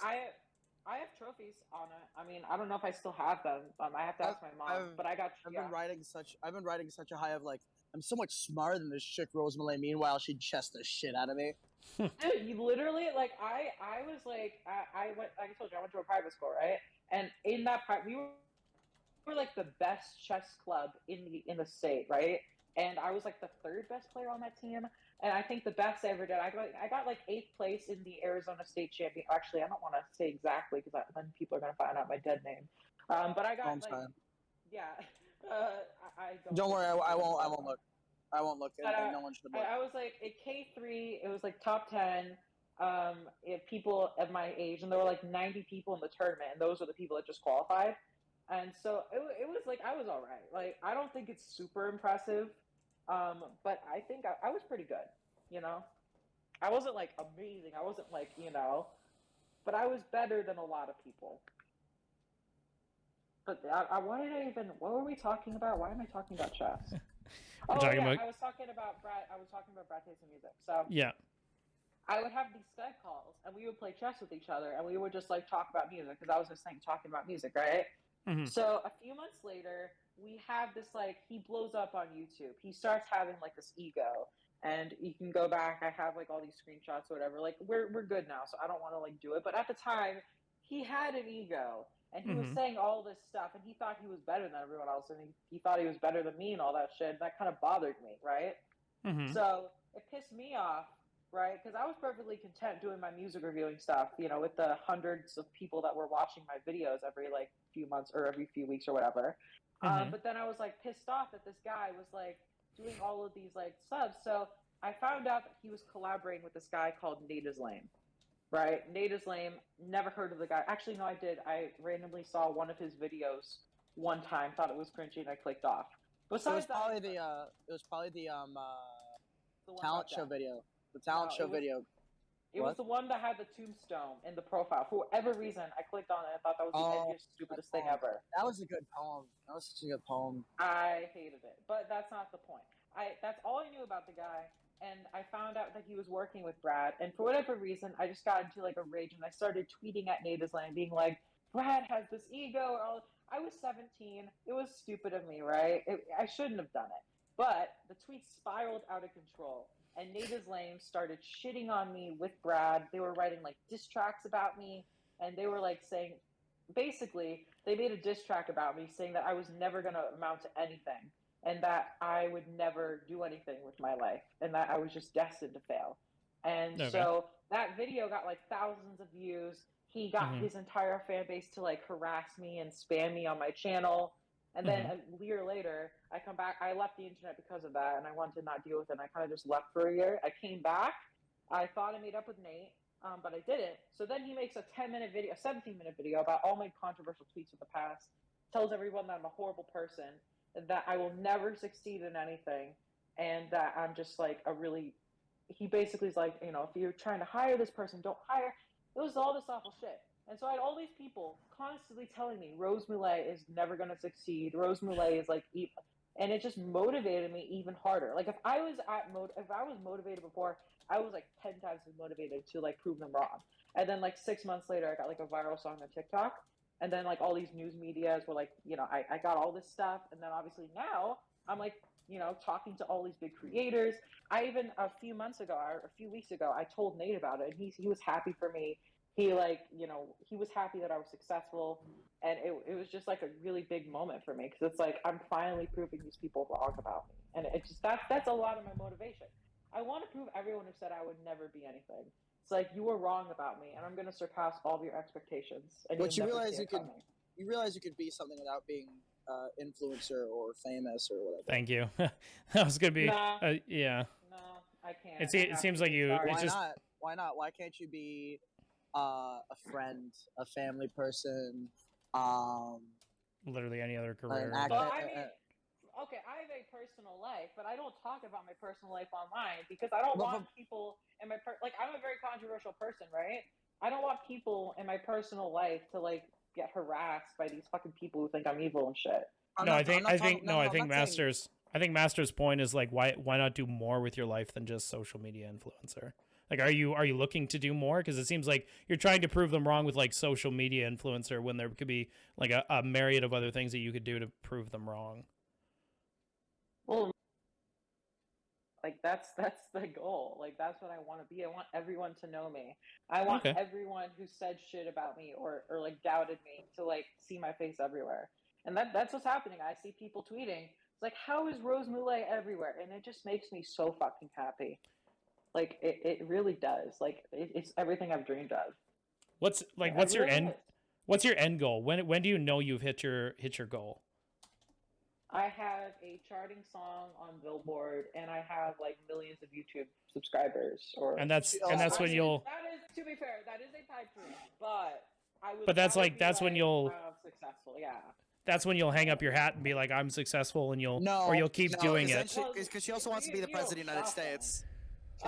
I have trophies on it. I mean, I don't know if I still have them. I have to ask my mom. But I got. I've been riding such a high of like I'm so much smarter than this chick Rose Malay. Meanwhile, she chessed the shit out of me. Dude, you literally like I was like I went, like I told you, I went to a private school, right? And in that we were like the best chess club in the state, right? And I was like the 3rd best player on that team. And I think the best I ever did, I got like 8th place in the Arizona State Champion. Actually, I don't want to say exactly because then people are gonna find out my dead name. But I got yeah. I don't worry, I won't look. I won't look. And no one should look. I was like at K3. It was like top 10. People of my age, and there were like 90 people in the tournament, and those were the people that just qualified. And so it was like I was all right. Like I don't think it's super impressive. But I think I was pretty good, I wasn't like amazing. I wasn't like, but I was better than a lot of people. But what were we talking about? Why am I talking about chess? I was talking about Brad Taste in Music. So yeah, I would have these Skype calls and we would play chess with each other and we would just like talk about music because I was just talking about music, right? Mm-hmm. So a few months later, we have this he blows up on YouTube. He starts having like this ego, and you can go back. I have like all these screenshots or whatever. Like we're good now, so I don't want to like do it. But at the time, he had an ego, and he was saying all this stuff, and he thought he was better than everyone else, and he thought he was better than me and all that shit. And that kind of bothered me, right? So it pissed me off, right? Because I was perfectly content doing my music reviewing stuff, you know, with the hundreds of people that were watching my videos every like few months or every few weeks or whatever. But then I was like pissed off that this guy was like doing all of these like subs. So I found out that he was collaborating with this guy called Nate is Lame. Right? Nate is Lame. Never heard of the guy. Actually, no, I did. I randomly saw one of his videos one time, thought it was cringy, and I clicked off. So it was probably the talent show video. The talent show video. It was the one that had the tombstone in the profile. For whatever reason, I clicked on it and thought that was the edgiest, stupidest thing ever. That was a good poem. That was such a good poem. I hated it, but that's not the point. That's all I knew about the guy. And I found out that he was working with Brad, and for whatever reason, I just got into like a rage, and I started tweeting at Nate is Lame, being like, "Brad has this ego." I was 17. It was stupid of me, right? I shouldn't have done it. But the tweets spiraled out of control, and Nate is Lame started shitting on me with Brad. They were writing like diss tracks about me, and they were like saying, basically, they made a diss track about me, saying that I was never going to amount to anything, and that I would never do anything with my life, and that I was just destined to fail. And so that video got like thousands of views. He got his entire fan base to like harass me and spam me on my channel. And then a year later, I come back. I left the internet because of that, and I wanted to not deal with it. And I kind of just left for a year. I came back. I thought I made up with Nate, but I didn't. So then he makes a 10-minute video, a 17-minute video about all my controversial tweets of the past, tells everyone that I'm a horrible person, that I will never succeed in anything, and that I'm just like he basically is like, you know, if you're trying to hire this person, don't hire. It was all this awful shit. And so I had all these people constantly telling me Rose Mulet is never going to succeed. Rose Mulet is like, and it just motivated me even harder. Like if I was motivated before, I was like 10 times as motivated to like prove them wrong. And then like 6 months later, I got like a viral song on TikTok. And then like all these news medias were like, you know, I got all this stuff. And then obviously now I'm like, you know, talking to all these big creators. I even a few weeks ago, I told Nate about it, and he was happy for me. He like, you know, he was happy that I was successful, and it was just like a really big moment for me, because it's like I'm finally proving these people wrong about me, and it just that's a lot of my motivation. I want to prove everyone who said I would never be anything. It's like, you were wrong about me, and I'm going to surpass all of your expectations. And but you realize you could be something without being influencer or famous or whatever. Thank you. That was gonna be yeah. No, I can't. It seems like you. Sorry. It's just not? Why not? Why can't you be a friend, a family person, literally any other career? Well, I mean, okay, I have a personal life, but I don't talk about my personal life online, because I don't want people in my like, I'm a very controversial person, right? I don't want people in my personal life to like get harassed by these fucking people who think I'm evil and shit. I think Master's point is like, why not do more with your life than just social media influencer? Like, are you looking to do more? Because it seems like you're trying to prove them wrong with like social media influencer, when there could be like a myriad of other things that you could do to prove them wrong. Well, like that's the goal. Like that's what I want to be. I want everyone to know me. I want everyone who said shit about me or like doubted me to like see my face everywhere. And that's what's happening. I see people tweeting. It's like, how is Rose Mulet everywhere? And it just makes me so fucking happy. Like it really does. Like it's everything I've dreamed of. What's your end goal? When do you know you've hit your goal? I have a charting song on Billboard, and I have like millions of YouTube subscribers. And that's when you'll. That is, to be fair, that is a pipe dream, but I would. But that's when you'll. Successful, yeah. That's when you'll hang up your hat and be like, I'm successful, and you'll keep doing it. Because she also wants to be the president of the United States.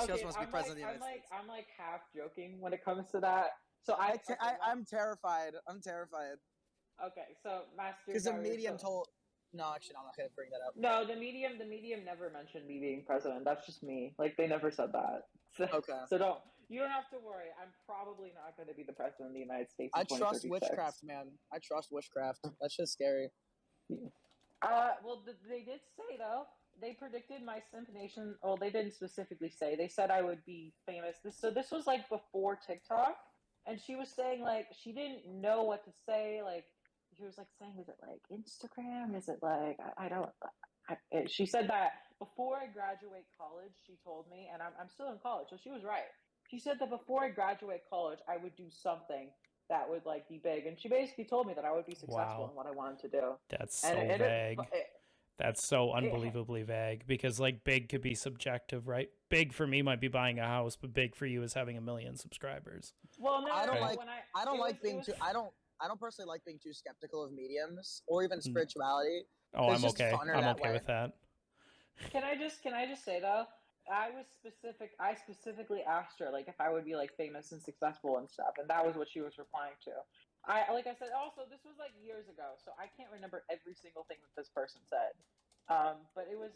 She also wants to be president of the United States. I'm like half joking when it comes to that. So I'm terrified. I'm terrified. Okay, so Master. Because the medium told. No, actually, I'm not gonna bring that up. No, the medium never mentioned me being president. That's just me. Like they never said that. So, okay. So you don't have to worry. I'm probably not going to be the president of the United States. I trust witchcraft, man. I trust witchcraft. That's just scary. Well, they did say though. They predicted my Simp Nation. Well, they didn't specifically say. They said I would be famous. This was like before TikTok. and she was saying like she didn't know what to say. Like she was like saying, "Is it like Instagram? Is it like I don't?" She said that before I graduate college, she told me, and I'm still in college, so she was right. She said that before I graduate college, I would do something that would like be big, and she basically told me that I would be successful Wow. in what I wanted to do. That's And so vague. it, That's so it unbelievably vague because like big could be subjective, right? Big for me might be buying a house, but big for you is having 1 million subscribers. well, no, I no, don't no, Right. but like. when I don't it was, like it being was. too. I don't personally like being too skeptical of mediums or even Mm. spirituality. Oh, It's I'm just okay. funner I'm that okay way. with that. Can I just say though, I specifically asked her like if I would be like famous and successful and stuff, and that was what she was replying to. Like I said, also this was like years ago, so I can't remember every single thing that this person said. But it was.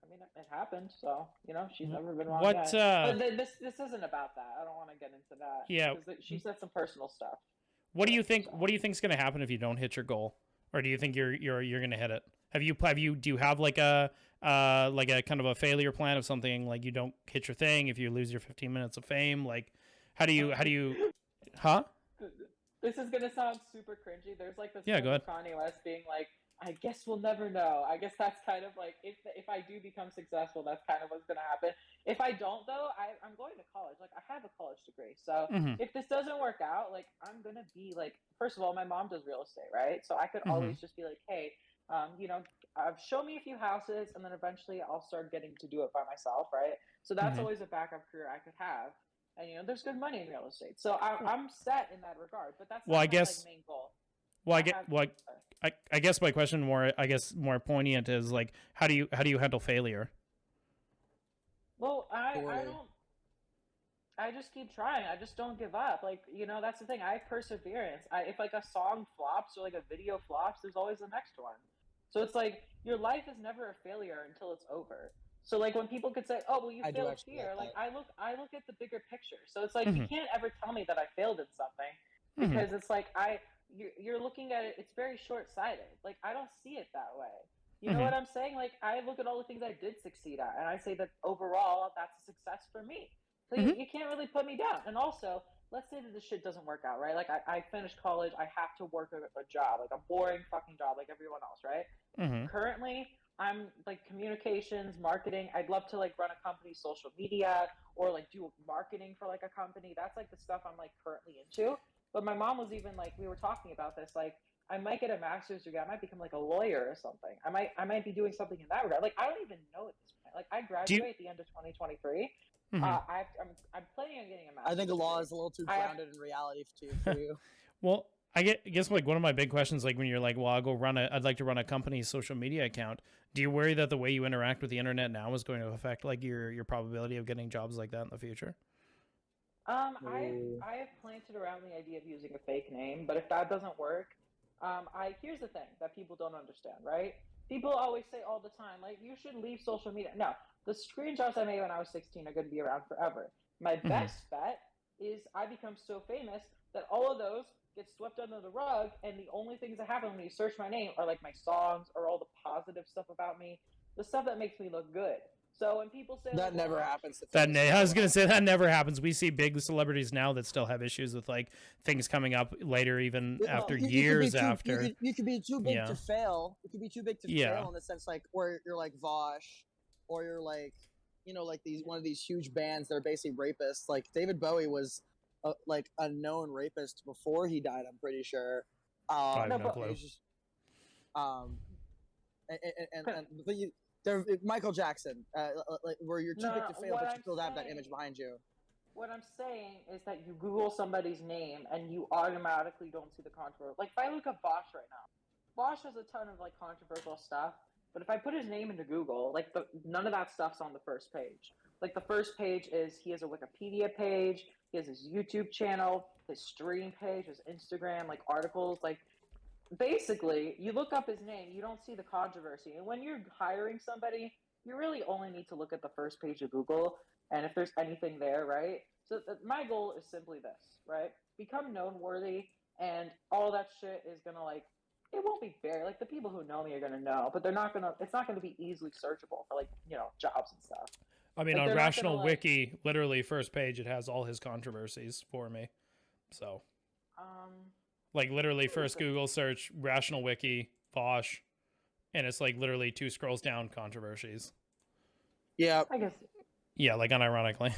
I mean, it happened, so you know she's never been wrong What yet. But this isn't about that. I don't want to get into that yeah, because she said some personal stuff. what do you think So. is going to happen if you don't hit your goal? Or do you think you're going to hit it? Have you do you have like a kind of a failure plan of something like you don't hit your thing if you lose your 15 minutes of fame? Like how do you huh? This is gonna sound super cringy. There's like this Yeah, clip go of ahead. Kanye West being like, "I guess we'll never know." I guess that's kind of like if I do become successful, that's kind of what's gonna happen. If I don't, though, I'm going to college. Like I have a college degree, so Mhm. if this doesn't work out, like I'm gonna be like, first of all, my mom does real estate, right? So I could Mhm. always just be like, "Hey, you know, show me a few houses, and then eventually I'll start getting to do it by myself, right?" So that's Mhm. always a backup career I could have, and you know there's good money in real estate, so I'm set in that regard, but that's Well, not I my like guess main goal. well I I get have well I guess my question more poignant is like how do you handle failure? well I Poorly. don't I just keep trying. I just don't give up. Like, you know, that's the thing. I have perseverance. If like a song flops or like a video flops, there's always the next one. So it's like your life is never a failure until it's over. So like when people could say, "Oh, well, you I do failed actually like here," like that. I look at the bigger picture. So it's like you Mhm. can't ever tell me that I failed in something Mhm. because it's like you're looking at it. It's very short sighted. Like I don't see it that way. You know Mhm. what I'm saying? Like I look at all the things I did succeed at, and I say that overall that's a success for me. So Mhm. you can't really put me down. And also, let's say that this shit doesn't work out, right? Like I finished college, I have to work a job, like a boring fucking job, like everyone else, right? Mhm. Currently, I'm like communications, marketing. I'd love to like run a company's social media or like do marketing for like a company. That's like the stuff I'm like currently into. But my mom was even like, we were talking about this, like I might get a master's degree. I might become like a lawyer or something. I might be doing something in that regard. Like I don't even know at this point. Like I Do you graduate at the end of 2023. Mhm. I'm planning on getting a I think master's the law degree. is a little too I have grounded in reality for you. Well, I guess like one of my big questions, like when you're like, well, I'd like to run a company's social media account. Do you worry that the way you interact with the internet now is going to affect like your probability of getting jobs like that in the future? Ooh. I have planted around the idea of using a fake name, but if that doesn't work, I here's the thing that people don't understand, right? People always say all the time, like you should leave social media. No, the screenshots I made when I was 16 are going to be around forever. My Mhm. best bet is I become so famous that all of those get swept under the rug, and the only things that happen when you search my name are like my songs or all the positive stuff about me, the stuff that makes me look good. So when people say like, That "Well, never how happens to famous I people was at gonna all. say that never happens. We see big celebrities now that still have issues with like things coming up later, even Well, after you could be years too after. you could be too big Yeah, to fail. You could be too big to yeah. fail in the sense like where you're like Vosh, or you're like like these one of these huge bands that are basically rapists. Like David Bowie was like a known rapist before he died. I'm pretty sure. I have no, no but clue. He's just um can, and but you there Michael Jackson like where you're too no, big no, to fail, what but you I'm still have that saying image behind you. what I'm saying is that you Google somebody's name and you automatically don't see the controversy. Like if I look up Bosch right now, Bosch has a ton of like controversial stuff. But if I put his name into Google, like none of that stuff's on the first page. Like the first page is he has a Wikipedia page, he has his YouTube channel, his stream page, his Instagram, like articles. Like basically, you look up his name, you don't see the controversy. And when you're hiring somebody, you really only need to look at the first page of Google and if there's anything there, right? So my goal is simply this, right? Become known worthy, and all that shit is gonna like it won't be fair. Like the people who know me are gonna know, but they're not gonna. It's not gonna be easily searchable for like jobs and stuff. I mean, Like on they're not gonna Rational like Wiki, literally first page, it has all his controversies for me. So, Um, like, literally, first Google search, Rational Wiki, Vosh, and it's like literally 2 scrolls down, controversies. Yeah. I guess. Yeah, like unironically.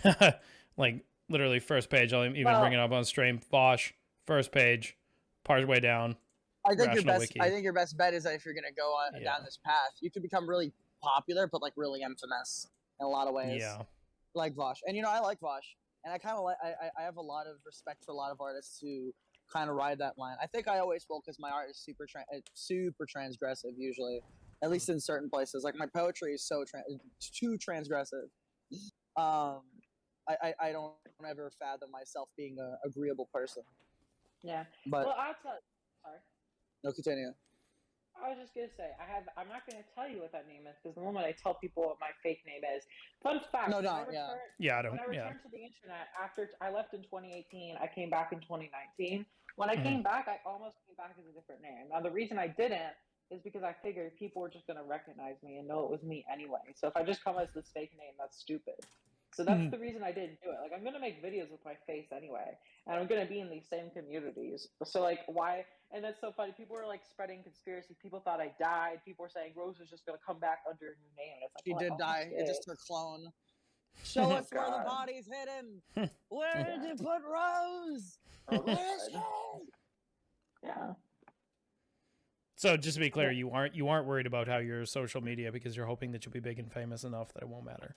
Like, literally, first page, I'll even Well- bring it up on stream. Vosh, first page, part way down. I think your Rational best. Wiki. I think your best bet is that if you're gonna go on, Yeah. down this path, you could become really popular, but like really infamous in a lot of ways. Yeah. Like Vosh, and I like Vosh, and I kind of like. I have a lot of respect for a lot of artists who kind of ride that line. I think I always will because my art is super transgressive usually, at least in certain places. Like my poetry is too transgressive. I don't ever fathom myself being a agreeable person. Yeah. But Well, I'll tell. Sorry. no, continue. I was just gonna say I'm not gonna tell you what that name is because the moment I tell people what my fake name is, fun fact. No, when I don't, yeah. returned- Yeah, I don't. When I Yeah. returned to the internet after I left in 2018, I came back in 2019. When I Mhm. came back, I almost came back as a different name. Now the reason I didn't is because I figured people were just gonna recognize me and know it was me anyway. So if I just come as this fake name, that's stupid. So that's Mhm. the reason I didn't do it. Like I'm gonna make videos with my face anyway, and I'm gonna be in these same communities. So like why? And that's so funny. People were like spreading conspiracy. People thought I died. People were saying Rose was just gonna come back under a new name. And it's like She well, did I die. almost It's did. just her clone. Show us where the God. body's hidden. Where did Yeah. you put Rose? Oh, Where is God. she? Yeah. So just to be clear, you aren't worried about how your social media because you're hoping that you'll be big and famous enough that it won't matter.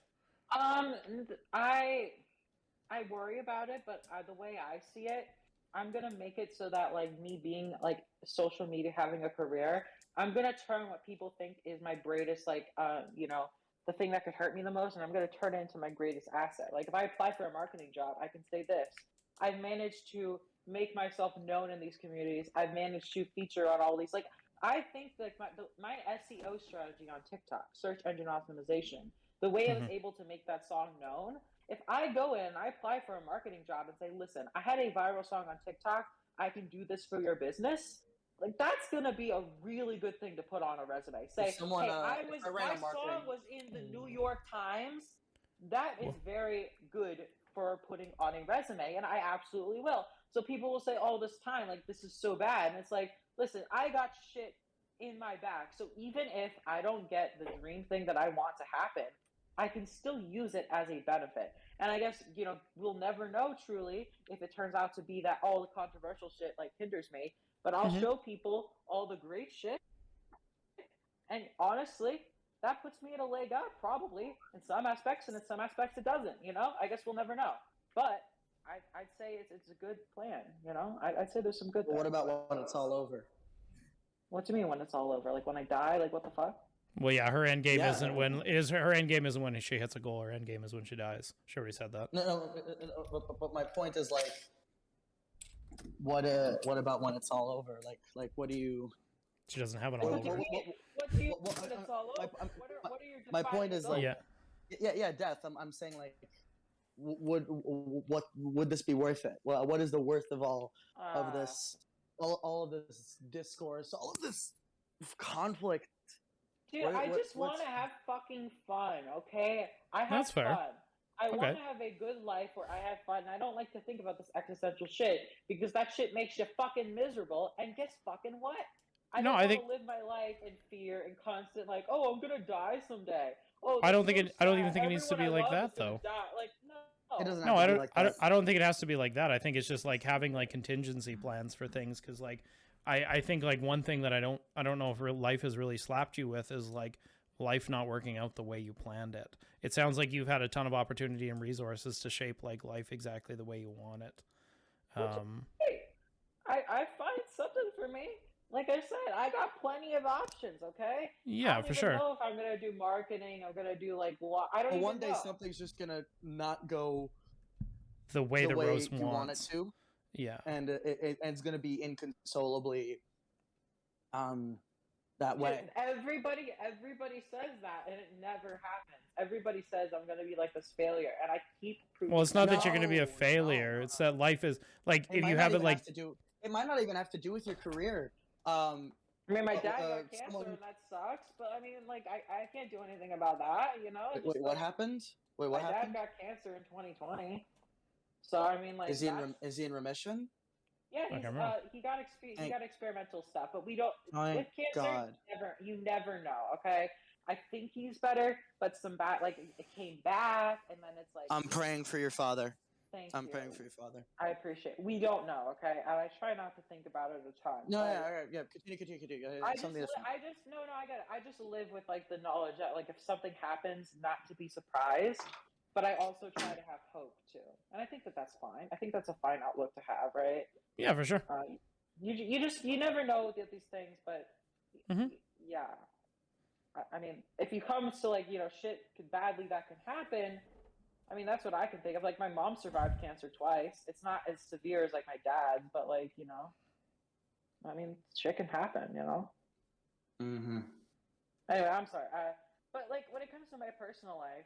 I worry about it, but the way I see it, I'm gonna make it so that like me being like social media having a career, I'm gonna turn what people think is my greatest the thing that could hurt me the most, and I'm gonna turn it into my greatest asset. Like if I apply for a marketing job, I can say this: I've managed to make myself known in these communities. I've managed to feature on all these. Like I think like my SEO strategy on TikTok, search engine optimization, the way I was able to make that song known. If I go in and I apply for a marketing job and say, listen, I had a viral song on TikTok, I can do this for your business. Like that's gonna be a really good thing to put on a resume. Say, someone, hey, if I ran my a marketing- song was in the New York Times. That is very good for putting on a resume, and I absolutely will. So people will say all this time, like, this is so bad. And it's like, listen, I got shit in my back. So even if I don't get the dream thing that I want to happen, I can still use it as a benefit. And I guess, we'll never know truly if it turns out to be that all the controversial shit like hinders me. But I'll show people all the great shit. And honestly, that puts me at a leg up, probably, in some aspects, and in some aspects it doesn't, I guess we'll never know. But I'd say it's a good plan, I'd say there's some good But what things. about when it's all over? What do you mean when it's all over? Like when I die? Like what the fuck? Well, yeah, her end game Yeah. isn't her end game isn't when she hits a goal. Her end game is when she dies. She already said that. No, but my point is like, what about when it's all over? Like what do you? She doesn't have an What- all What do you over. mean? What do you what- mean when it's all my- over? What are your my defining point is, goals? like, yeah, death. I'm saying like, would this be worth it? What is the worth of all of this? All of this discourse, all of this conflict. Dude, What- I what- just want what's- to have fucking fun, okay? I have That's fair. fun. I Okay. want to have a good life where I have fun. And I don't like to think about this existential shit because that shit makes you fucking miserable. And guess fucking what? I No, don't I want think- to live my life in fear and constant like, oh, I'm gonna die someday. Oh, I don't that's think so I don't sad. even think it needs to be Everyone I like love that is gonna though. die. Like, no. It doesn't No, have to I be don't. like I that. don't think it has to be like that. I think it's just like having like contingency plans for things. Because like, I think like one thing that I don't know if life has really slapped you with is like life not working out the way you planned it. It sounds like you've had a ton of opportunity and resources to shape like life exactly the way you want it. Hey, I find something for me. Like I said, I got plenty of options. Okay. Yeah, I don't for even sure. know if I'm gonna do marketing. I'm gonna do like what? I don't But even one day know. something's just gonna not go The way the way Rose you want it wants. to, Yeah. and it's gonna be inconsolably that Dude, way. everybody says that, and it never happens. Everybody says I'm gonna be like this failure, and I keep proving. Well, it's not that you're going to be a No, failure. no. It's that life is like It if might you not have it even like have to do. It might not even have to do with your career. I mean, my dad got cancer, someone- and that sucks. But I mean, like, I can't do anything about that. Wait, Just, what like, happened? Wait, My what dad happened? got cancer in 2020. So I mean, like, Is he that's- is he in remission? Yeah, I he's can't remember. he got he Thank- got experimental stuff, but we don't My with cancer. God. You never know. Okay, I think he's better, but some bad like it came back, and then it's like I'm praying for your father. thank I'm you. praying for your father. I appreciate. We don't know. Okay, I try not to think about it at a time. No, but yeah, all right, yeah. Continue. I just, Something different. I just, no, I get it. I just live with like the knowledge that like if something happens, not to be surprised. But I also try to have hope too, and I think that that's fine. I think that's a fine outlook to have, right? Yeah, for sure. You never know these things, but Mhm. yeah. I mean, if it comes to like shit badly that can happen, I mean that's what I can think of. Like my mom survived cancer twice. It's not as severe as like my dad's, but like I mean shit can happen, Mm-hmm. Anyway, I'm sorry. But like when it comes to my personal life,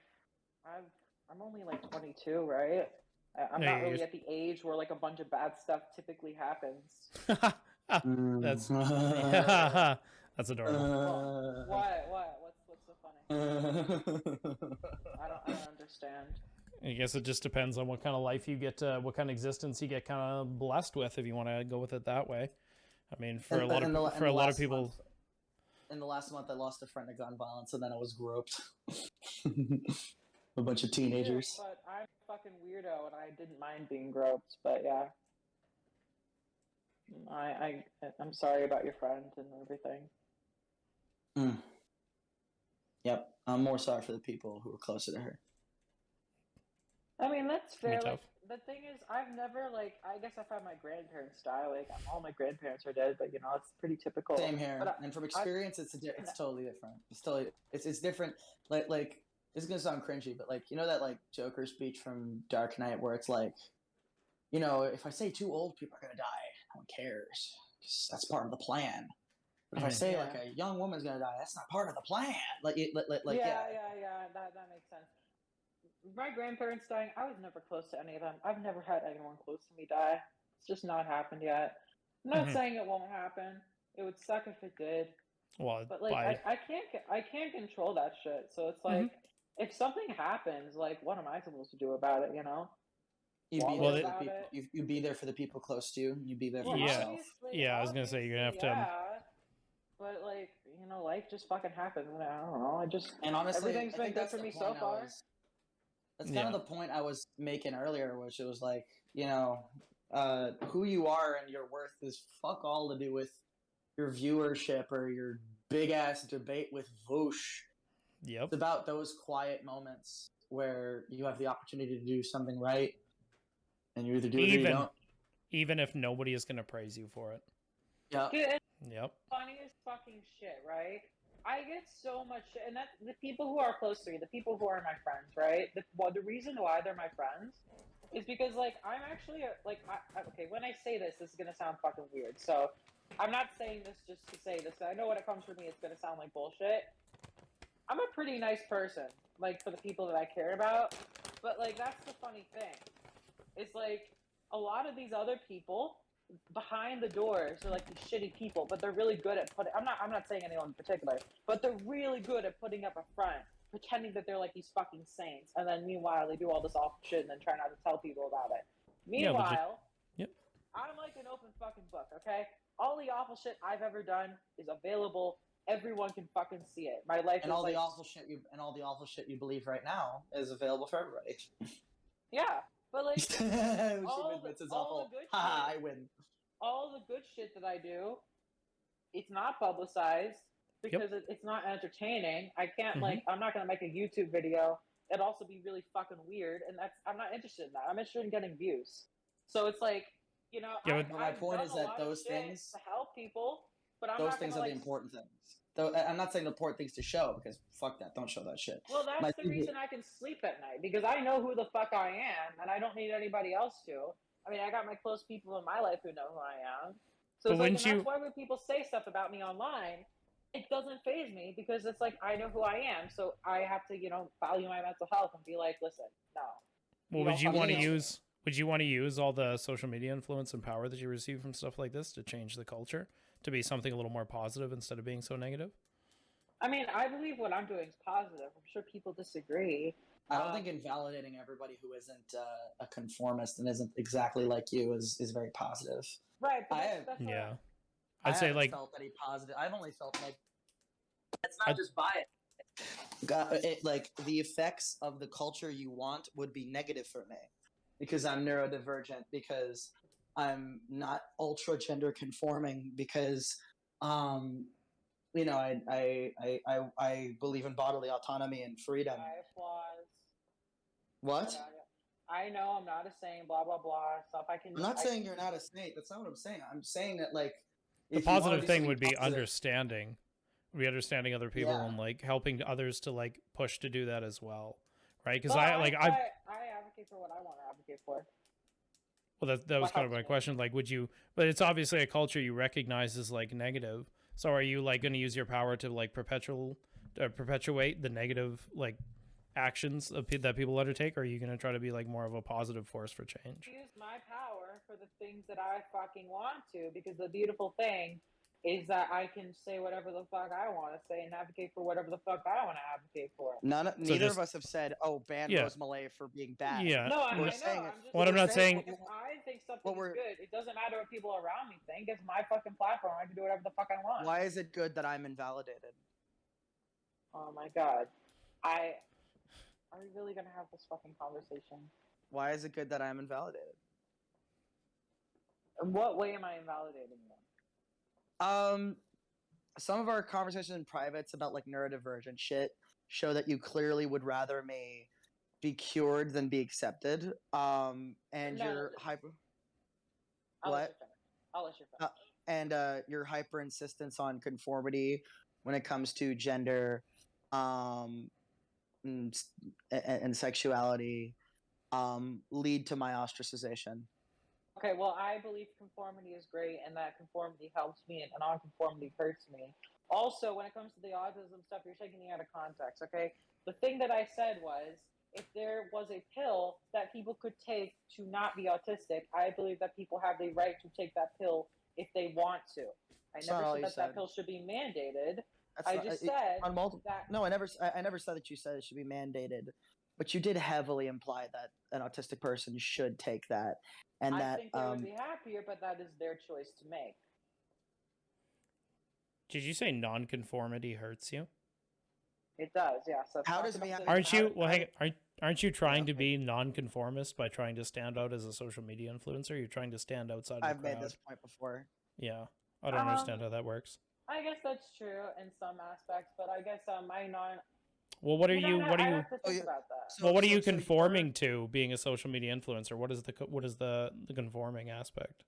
I'm only like 22, right? I'm Yeah, not really at the age where like a bunch of bad stuff typically happens. That's that's adorable. Well, what? What's so funny? I don't understand. I guess it just depends on what kind of life you get, what kind of existence you get kind of blessed with, if you want to go with it that way. I mean, for a lot of people. In the last month, I lost a friend to gun violence, and then I was groped. A bunch of teenagers. Yeah, but I'm a fucking weirdo, and I didn't mind being groped. But yeah, I'm sorry about your friend and everything. Mm. Yep, I'm more sorry for the people who were closer to her. I mean, that's fair. Tough. Like, the thing is, I've never, like, I guess I've had my grandparents die. Like, all my grandparents are dead, but, it's pretty typical. Same here. But And from experience, it's totally different. It's different. Like, this is going to sound cringy, but, like, that, like, Joker speech from Dark Knight where it's like, if I say 2 old people are going to die, no one cares. 'Cause that's part of the plan. But if I say, like, a young woman's going to die, that's not part of the plan. Like, yeah, that makes sense. My grandparents dying, I was never close to any of them. I've never had anyone close to me die. It's just not happened yet. I'm not saying it won't happen. It would suck if it did. Well, but like I can't control that shit. So it's like if something happens, like what am I supposed to do about it? You be there for the people close to you. You be there for yeah. yourself. Yeah, I was gonna say you're gonna have to. Yeah, but like life just fucking happens. I don't know. And honestly, everything's been good for me so far. That's kind of the point I was making earlier, which it was like, who you are and your worth is fuck all to do with your viewership or your big ass debate with Voosh. Yep. It's about those quiet moments where you have the opportunity to do something right, and you either do it or you don't. Even if nobody is going to praise you for it. Yeah. Yep. Funniest fucking shit, right? I get so much shit, and that's the people who are close to me, the people who are my friends, right? The reason why they're my friends is because, like, I'm actually, okay, when I say this is going to sound fucking weird, so I'm not saying this just to say this. I know when it comes from me, it's going to sound like bullshit. I'm a pretty nice person, like, for the people that I care about, but, like, that's the funny thing. It's, like, a lot of these other people behind the doors are like these shitty people, but they're really good at putting. I'm not saying anyone in particular, but they're really good at putting up a front, pretending that they're like these fucking saints, and then meanwhile they do all this awful shit and then try not to tell people about it. Meanwhile, I'm like an open fucking book. Okay, all the awful shit I've ever done is available. Everyone can fucking see it. My life and is all like, the awful shit you believe right now is available for everybody. Yeah. But like all the good shit, I win. All the good shit that I do, it's not publicized because it's not entertaining. I can't I'm not gonna make a YouTube video. It'd also be really fucking weird, and I'm not interested in that. I'm interested in getting views. So it's like, my point is that those things to help people, but I'm those not things gonna, are the important things. Though I'm not saying the important things to show, because fuck that, don't show that shit. Well, that's the reason I can sleep at night, because I know who the fuck I am, and I don't need anybody else to. I mean, I got my close people in my life who know who I am. So it's like, and that's why when people say stuff about me online, it doesn't faze me, because it's like, I know who I am, so I have to, value my mental health and be like, listen, no. Well, would you want to use all the social media influence and power that you receive from stuff like this to change the culture, to be something a little more positive instead of being so negative? I mean, I believe what I'm doing is positive. I'm sure people disagree. I don't think invalidating everybody who isn't a conformist and isn't exactly like you is very positive. Right, but I that's, have- that's what Yeah. I I'd say haven't like felt any positive. I've only felt like It's not I- just bias. Like the effects of the culture you want would be negative for me because I'm neurodivergent, because I'm not ultra gender conforming, because I believe in bodily autonomy and freedom. I flaws. What? I know I'm not a saint, blah blah blah stuff. I'm not saying you're not a saint. That's not what I'm saying. I'm saying that like the if you wanna positive do thing something would be positive- understanding. Be understanding other people Yeah. and like helping others to like push to do that as well, right? Because Well, I advocate for what I want to advocate for. well that was What kind of helps my me? question. Like, would you? But it's obviously a culture you recognize as like negative. So are you like going to use your power to like perpetuate the negative like actions that people undertake, or are you going to try to be like more of a positive force for change? Use my power for the things that I fucking want to, because the beautiful thing is that I can say whatever the fuck I want to say and advocate for whatever the fuck I want to advocate for. Neither just- of us have said, "Oh, ban Yeah. Rose Malay for being bad." Yeah. No, I We're know. saying it- I'm just What I'm not saying- if I think something What is we're- good, it doesn't matter what people around me think. It's my fucking platform. I can do whatever the fuck I want. Why is it good that I'm invalidated? Oh my god. Are we really gonna have this fucking conversation? Why is it good that I'm invalidated? In what way am I invalidating them? Some of our conversations in privates about like neurodivergent shit show that you clearly would rather me be cured than be accepted. And No, you're no, hyper. I'll What? let you finish. I'll let you finish. And your hyper insistence on conformity when it comes to gender, and sexuality, lead to my ostracization. Okay, well, I believe conformity is great, and that conformity helps me, and non-conformity hurts me. Also, when it comes to the autism stuff, you're taking it out of context, okay? The thing that I said was, if there was a pill that people could take to not be autistic, I believe that people have the right to take that pill if they want to. I That's never not all said you that that said. pill should be mandated. That's I not- just it- said on multiple. that No, I never said that you said it should be mandated, but you did heavily imply that an autistic person should take that, and I that think they would be happier, but that is their choice to make. Did you say non-conformity hurts you? It does, yes. That's How not does gonna me- say- Aren't how- you? Well, how- aren't you trying Yeah, to be non-conformist by trying to stand out as a social media influencer? You're trying to stand outside of I've the made crowd. this point before. Yeah, I don't understand how that works. I guess that's true in some aspects, but I guess my non. Well, what are you? know, What are I you? have to think yeah. about that. So- Well, what are so- you so you're- conforming to being a social media influencer? What is the conforming aspect?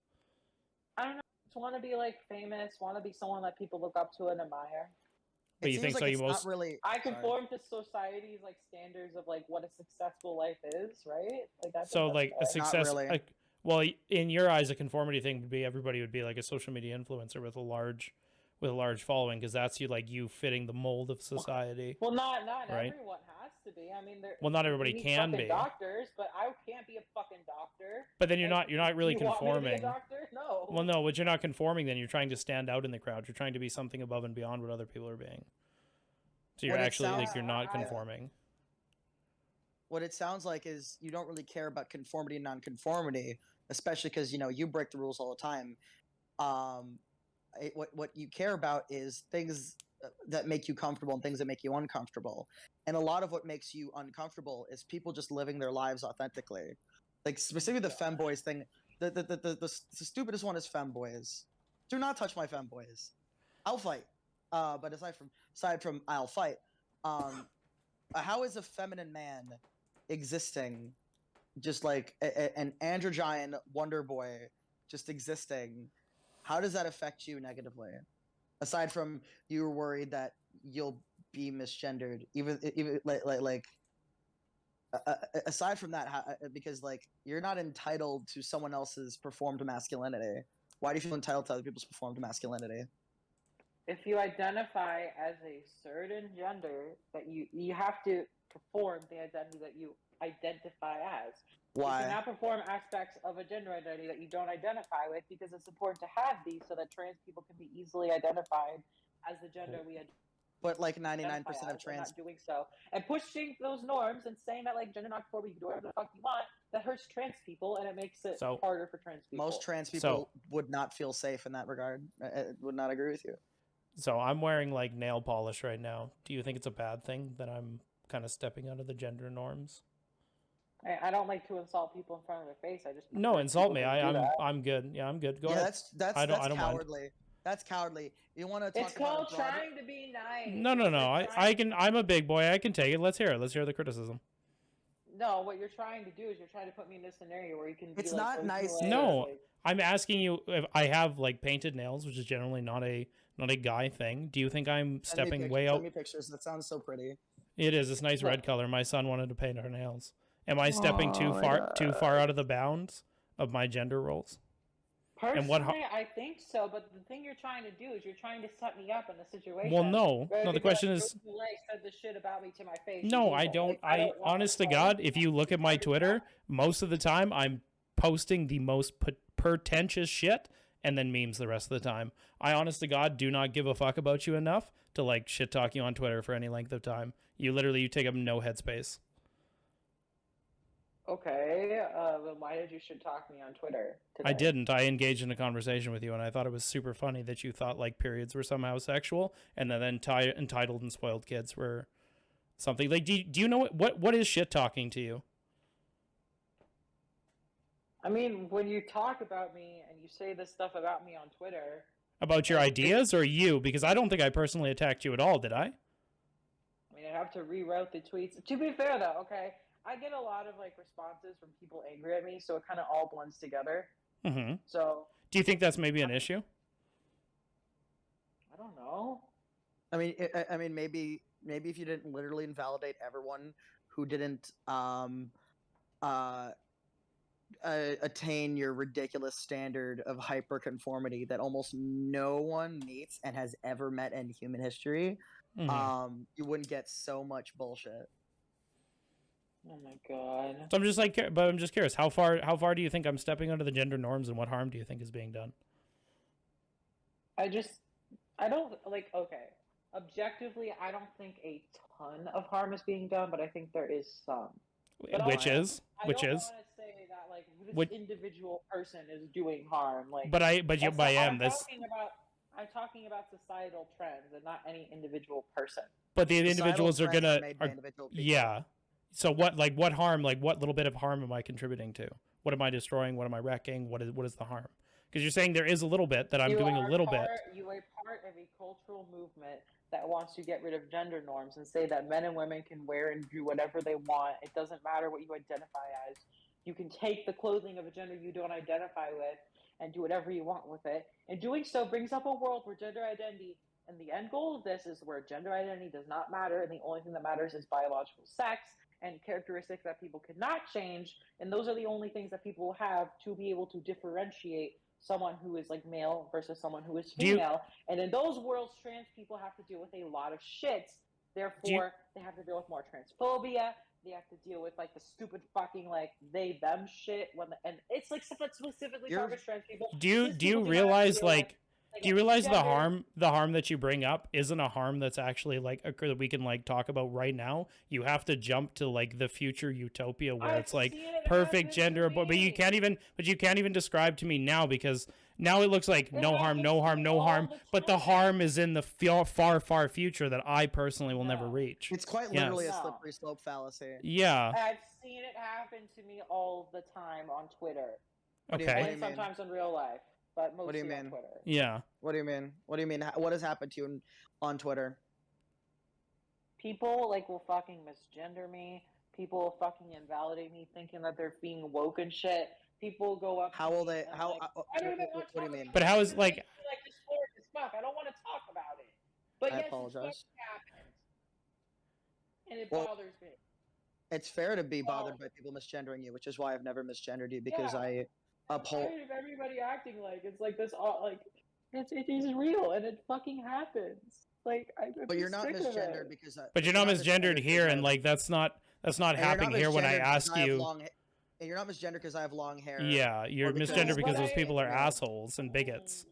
I don't know. Just want to be like famous. Want to be someone that people look up to and admire. But It you seems think like so? You it's most not really. I sorry. conform to society's like standards of like what a successful life is, right? Like that's so like a Not success. really. Well, in your eyes, a conformity thing would be everybody would be like a social media influencer with a large following, because that's you fitting the mold of society. Well, not Right. everyone has to be. I mean, Well, not you everybody need can fucking be. doctors, but I can't be a fucking doctor. But then you're Like, not really you want me to be a conforming. doctor? No. Well, no, but you're not conforming. Then you're trying to stand out in the crowd. You're trying to be something above and beyond what other people are being. So you're What it actually sounds- you're not I- conforming. What it sounds like is you don't really care about conformity and non-conformity, especially because you break the rules all the time. What you care about is things that make you comfortable and things that make you uncomfortable. And a lot of what makes you uncomfortable is people just living their lives authentically. Like specifically the femboys thing. The stupidest one is femboys. Do not touch my femboys. I'll fight. But aside from I'll fight. How is a feminine man existing, just like an androgyne wonder boy just existing? How does that affect you negatively? Aside from you were worried that you'll be misgendered, even aside from that, because you're not entitled to someone else's performed masculinity. Why do you feel entitled to other people's performed masculinity? If you identify as a certain gender, that you have to perform the identity that you identify as. You Why? cannot perform aspects of a gender identity that you don't identify with, because it's important to have these so that trans people can be easily identified as the gender we But like identify 99% of as, and trans not doing so, and pushing those norms and saying that like gender nonconformity, you can do whatever the fuck you want, that hurts trans people, and it makes it So- harder for trans people. Most trans people would not feel safe in that regard. I would not agree with you. So I'm wearing like nail polish right now. Do you think it's a bad thing that I'm kind of stepping out of the gender norms? I don't like to insult people in front of their face. I just No, prefer insult people me. to do that. I'm good. Yeah, I'm good. Go Yeah, ahead. that's I don't mind. cowardly. That's cowardly. You want to talk It's about called a broader- trying to be nice. No. It's like I can. I'm a big boy. I can take it. Let's hear it. Let's hear the criticism. No, what you're trying to do is you're trying to put me in this scenario where you can. It's be like, not nice. No. I'm asking you if I have like painted nails, which is generally not a guy thing. Do you think I'm stepping way out? Send me pictures. That sounds so pretty. It is. It's nice red color. My son wanted to paint our nails. Am I stepping too Oh, far out of the bounds of my gender roles? Personally, And what I think so, but the thing you're trying to do is you're trying to set me up in a situation. Well, no. where No, the because question is Mulet said this shit about me to my face. no, you I know, don't. like, I don't want honest to to God, if you look at my Twitter, most of the time I'm posting the most pretentious shit and then memes the rest of the time. I honest to God do not give a fuck about you enough to like shit talk you on Twitter for any length of time. You take up no headspace. Okay, then why did you shit talk me on Twitter today? I didn't. I engaged in a conversation with you, and I thought it was super funny that you thought like periods were somehow sexual, and then entitled and spoiled kids were something. Like, do you know what is shit talking to you? I mean, when you talk about me and you say this stuff about me on Twitter, About your ideas or you? Because I don't think I personally attacked you at all, did I? I mean, I have to reroute the tweets. To be fair, though, okay, I get a lot of like responses from people angry at me, so it kind of all blends together. Mm-hmm. So Do you think that's maybe an issue? I don't know. I mean, maybe if you didn't literally invalidate everyone who didn't attain your ridiculous standard of hyperconformity that almost no one meets and has ever met in human history, Mm-hmm. you wouldn't get so much bullshit. Oh my god. So I'm just curious. How far do you think I'm stepping under the gender norms, and what harm do you think is being done? I don't like. Okay, objectively, I don't think a ton of harm is being done, but I think there is some. But Which I is don't want to say that like this Which- individual person is doing harm. Like, But I that's not- am I'm this. I'm talking about societal trends and not any individual person. But the Societal individuals are trends gonna made by individual people. yeah. So what harm? Like what little bit of harm am I contributing to? What am I destroying? What am I wrecking? What is the harm? Because you're saying there is a little bit that I'm doing a little bit. You are part of a cultural movement that wants to get rid of gender norms and say that men and women can wear and do whatever they want. It doesn't matter what you identify as. You can take the clothing of a gender you don't identify with and do whatever you want with it. And doing so brings up a world where gender identity, and the end goal of this is where gender identity does not matter, and the only thing that matters is biological sex and characteristics that people cannot change. And those are the only things that people have to be able to differentiate someone who is like male versus someone who is female. And in those worlds, trans people have to deal with a lot of shit. Therefore, they have to deal with more transphobia. They have to deal with like the stupid fucking like they them shit and it's like stuff that specifically targets trans people. Do you realize like do you realize the harm that you bring up isn't a harm that's actually like that we can like talk about right now? You have to jump to like the future utopia where it's like perfect gender, but you can't even describe to me now, because now it looks like no harm, but the harm is in the far future that I personally will never reach. It's quite literally a slippery slope fallacy. Yeah. I've seen it happen to me all the time on Twitter. Okay. And sometimes in real life, but mostly What do you on mean? Twitter. Yeah. What do you mean? What do you mean? What has happened to you on Twitter? People like will fucking misgender me. People will fucking invalidate me, thinking that they're being woke and shit. People go up. How will they? How? Like, I don't even want what to do you talk mean? about But it. how is It like makes me, like dysphoric as fuck. I don't want to talk about it. But I yes, apologize. it's fucking happened, and it Well, bothers me. It's fair to be bothered by people misgendering you, which is why I've never misgendered you, because I uphold. I'm tired of everybody acting like it's like this. All like it is real, and it fucking happens. Like I'm But you're not sick of misgendered it. because. But you're not misgendered here, and like that's not happening here when I ask you. And you're not misgendered because I have long hair. Yeah, you're because- misgendered because But those people are Yeah. assholes and bigots,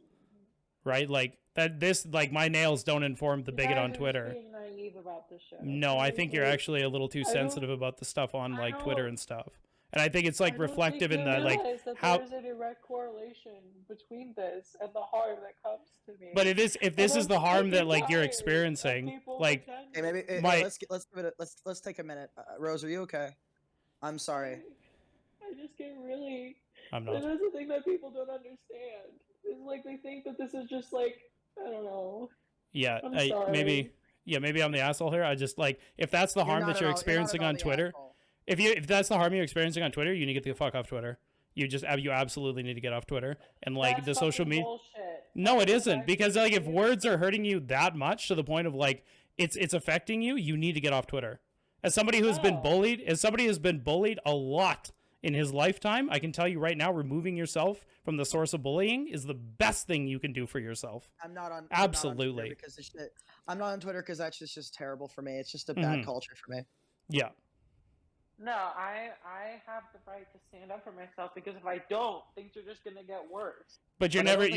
right? Like that. This like my nails don't inform the You bigot guys on are just Twitter. being naive about this shit. No, I think you're Like, actually a little too I don't- sensitive about the stuff on I like Twitter don't- and stuff. And I think it's like I don't reflective think in you the like realize that how. there's a direct correlation between this and the harm that comes to me. But if this And is the I'm harm that fucking like you're tired of experiencing, people like Hey, maybe pretending. My- let's take a minute. Rose, are you okay? I'm sorry. I just get really. I'm And not. that's the thing that people don't understand. It's like they think that this is just like, I don't know. Yeah, I'm sorry. maybe I'm the asshole here. I just like if that's the harm that you're experiencing on Twitter. If that's the harm you're experiencing on Twitter, you need to get the fuck off Twitter. You absolutely need to get off Twitter and like That's the social fucking media. bullshit. No, it That's isn't actually because like if bullshit. words are hurting you that much to the point of like it's affecting you, you need to get off Twitter. As somebody who's been No. bullied, a lot in his lifetime, I can tell you right now, removing yourself from the source of bullying is the best thing you can do for yourself. I'm not on. Absolutely. I'm not on Twitter because that's just terrible for me. It's just a bad culture for me. Yeah. No, I have the right to stand up for myself because if I don't, things are just gonna get worse. But But I don't think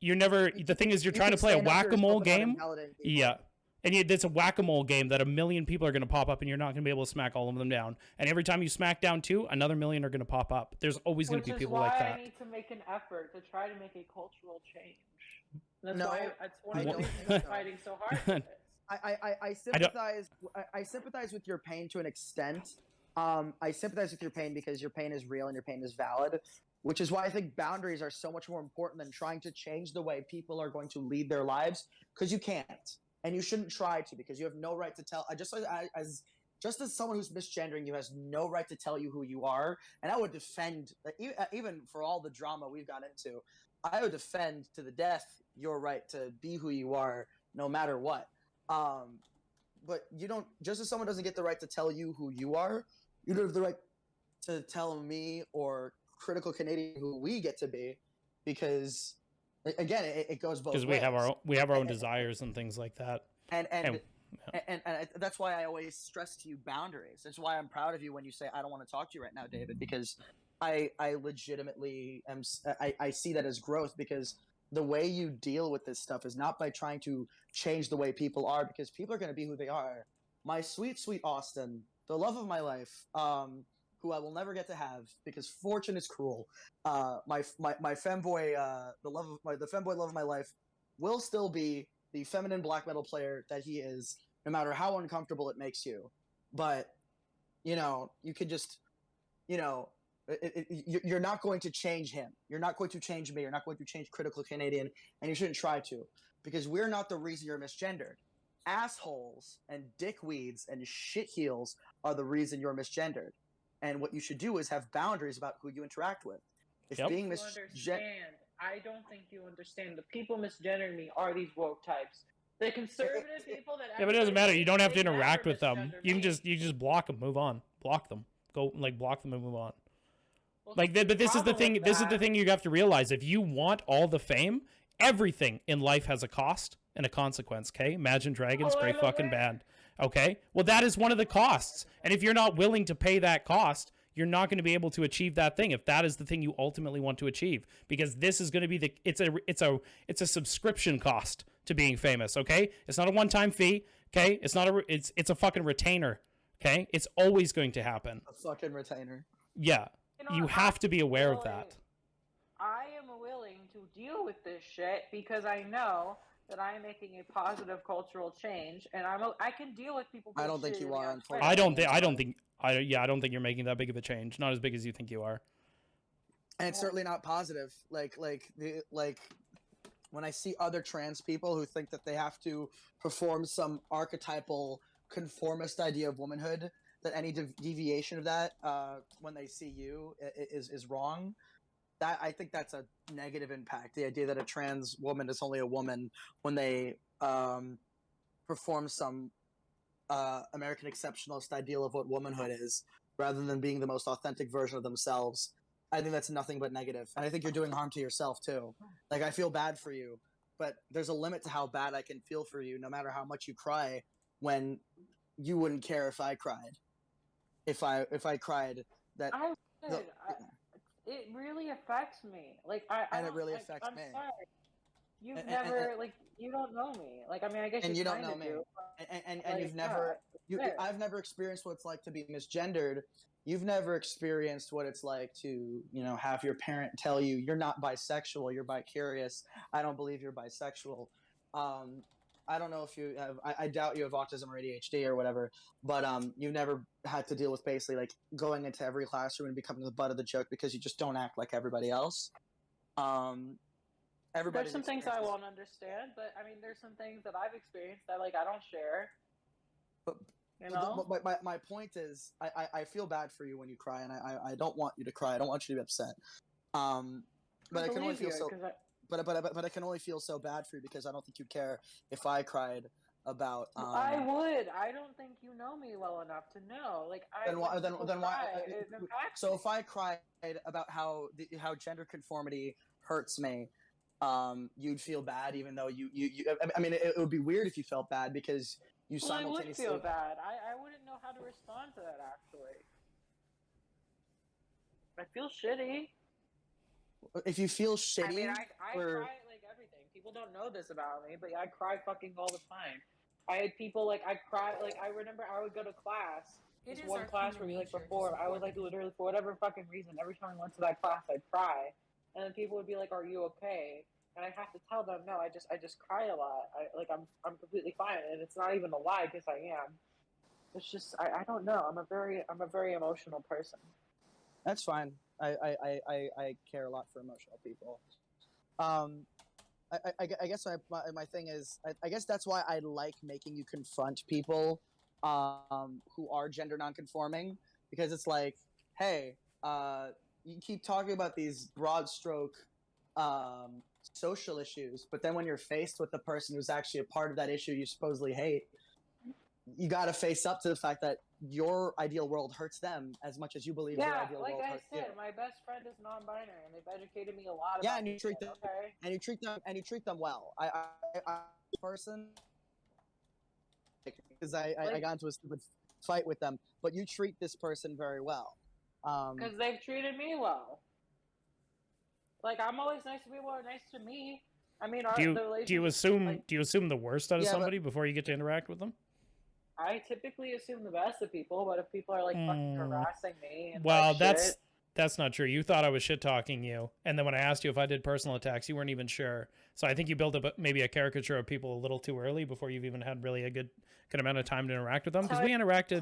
you're never. The thing is, you're trying to play a whack-a-mole game. Yeah. And it's a whack-a-mole game that 1 million people are going to pop up, and you're not going to be able to smack all of them down. And every time you smack down 2, another 1 million are going to pop up. There's always going to be people like that. Which is why I need to make an effort to try to make a cultural change. That's No, why that's one of I the don't reasons think I'm so. fighting so hard for this. I sympathize. I sympathize with your pain to an extent. I sympathize with your pain because your pain is real and your pain is valid, which is why I think boundaries are so much more important than trying to change the way people are going to lead their lives, because you can't. And you shouldn't try to, because you have no right to tell. Just as someone who's misgendering you has no right to tell you who you are. And I would defend, even for all the drama we've got into, I would defend to the death your right to be who you are, no matter what. But you don't. Just as someone doesn't get the right to tell you who you are, you don't have the right to tell me or Critical Canadian who we get to be, because again, it goes both ways. Because we have our own desires and things like that. And that's why I always stress to you boundaries. That's why I'm proud of you when you say I don't want to talk to you right now, David, because I legitimately am. I see that as growth, because the way you deal with this stuff is not by trying to change the way people are, because people are going to be who they are. My sweet, sweet Austin, the love of my life, who I will never get to have because fortune is cruel. My femboy, the femboy love of my life, will still be the feminine black metal player that he is, no matter how uncomfortable it makes you. But you could just, you're not going to change him. You're not going to change me. You're not going to change Critical Canadian, and you shouldn't try to, because we're not the reason you're misgendered. Assholes and dickweeds and shitheels are the reason you're misgendered. And what you should do is have boundaries about who you interact with. If being misgendered, I don't think you understand. The people misgendering me are these woke types. The conservative people that. Yeah, but it doesn't matter. You don't have to interact with them. You can just block them, move on, block them, go block them and move on. Well, but this is the thing. This is the thing you have to realize. If you want all the fame, everything in life has a cost and a consequence. Okay, Imagine Dragons, great fucking band. Okay, well that is one of the costs, and if you're not willing to pay that cost, you're not going to be able to achieve that thing. If that is the thing you ultimately want to achieve, because this is going to be it's a subscription cost to being famous. Okay, it's not a one-time fee. Okay, it's a fucking retainer. Okay, it's always going to happen. A fucking retainer. Yeah, you have to be aware of that. I am willing to deal with this shit because I know that I am making a positive cultural change, and I can deal with people. I don't think you are. I don't think you're making that big of a change. Not as big as you think you are. And it's certainly not positive. Like when I see other trans people who think that they have to perform some archetypal conformist idea of womanhood, that any deviation of that when they see you is wrong. That I think that's a negative impact. The idea that a trans woman is only a woman when they perform some American exceptionalist ideal of what womanhood is, rather than being the most authentic version of themselves. I think that's nothing but negative. And I think you're doing harm to yourself too. Like, I feel bad for you, but there's a limit to how bad I can feel for you, no matter how much you cry, when you wouldn't care if I cried. If I cried that I would. It really affects me. Like it really affects me. I'm sorry. You've never you don't know me. Like, I mean, I guess and you don't know me. do, And you've never I've never experienced what it's like to be misgendered, you've never experienced what it's like to, have your parent tell you you're not bisexual, you're bi-curious. I don't believe you're bisexual. I don't know if you have. I doubt you have autism or ADHD or whatever. But you've never had to deal with basically like going into every classroom and becoming the butt of the joke because you just don't act like everybody else. Everybody's There's some things I experiences. won't understand, but I mean, there's some things that I've experienced that like I don't share. But You know? my point is, I feel bad for you when you cry, and I don't want you to cry. I don't want you to be upset. But I can only feel so. But I can only feel so bad for you because I don't think you'd care if I cried about. I would. I don't think you know me well enough to know. Like I. Then why? Then why? It impacts So me. if I cried about how gender conformity hurts me, you'd feel bad, even though you. I mean, it would be weird if you felt bad because you Well, I would simultaneously. feel bad. I wouldn't know how to respond to that. Actually, I feel shitty. If you feel shitty, I mean, I cry like everything. People don't know this about me, but I cry fucking all the time. I had people like I cry like I remember I would go to class. This one class where like before I would like literally for whatever fucking reason every time I went to that class I'd cry, and then people would be like, "Are you okay?" And I have to tell them, "No, I just cry a lot. I'm completely fine, and it's not even a lie because I am. It's just I don't know. I'm a very emotional person." that's fine. I care a lot for emotional people. I guess my thing is I guess that's why I like making you confront people who are gender nonconforming, because it's like, hey, you keep talking about these broad stroke social issues, but then when you're faced with the person who's actually a part of that issue you supposedly hate, you got to face up to the fact that your ideal world hurts them as much as you believe your ideal like world I hurts you. said, my best friend is non-binary, and they've educated me a lot Yeah, about and you this treat shit, them, okay? and you treat them well. I person because I got into a stupid fight with them, but you treat this person very well. Because they've treated me well. Like I'm always nice to people who are nice to me. I mean, Do you assume the worst out of Yeah, but- somebody before you get to interact with them? I typically assume the best of people, but if people are like fucking harassing me and Well, like, shit, that's not true. You thought I was shit talking you, and then when I asked you if I did personal attacks, you weren't even sure. So I think you built up maybe a caricature of people a little too early before you've even had really a good amount of time to interact with them, because we interacted.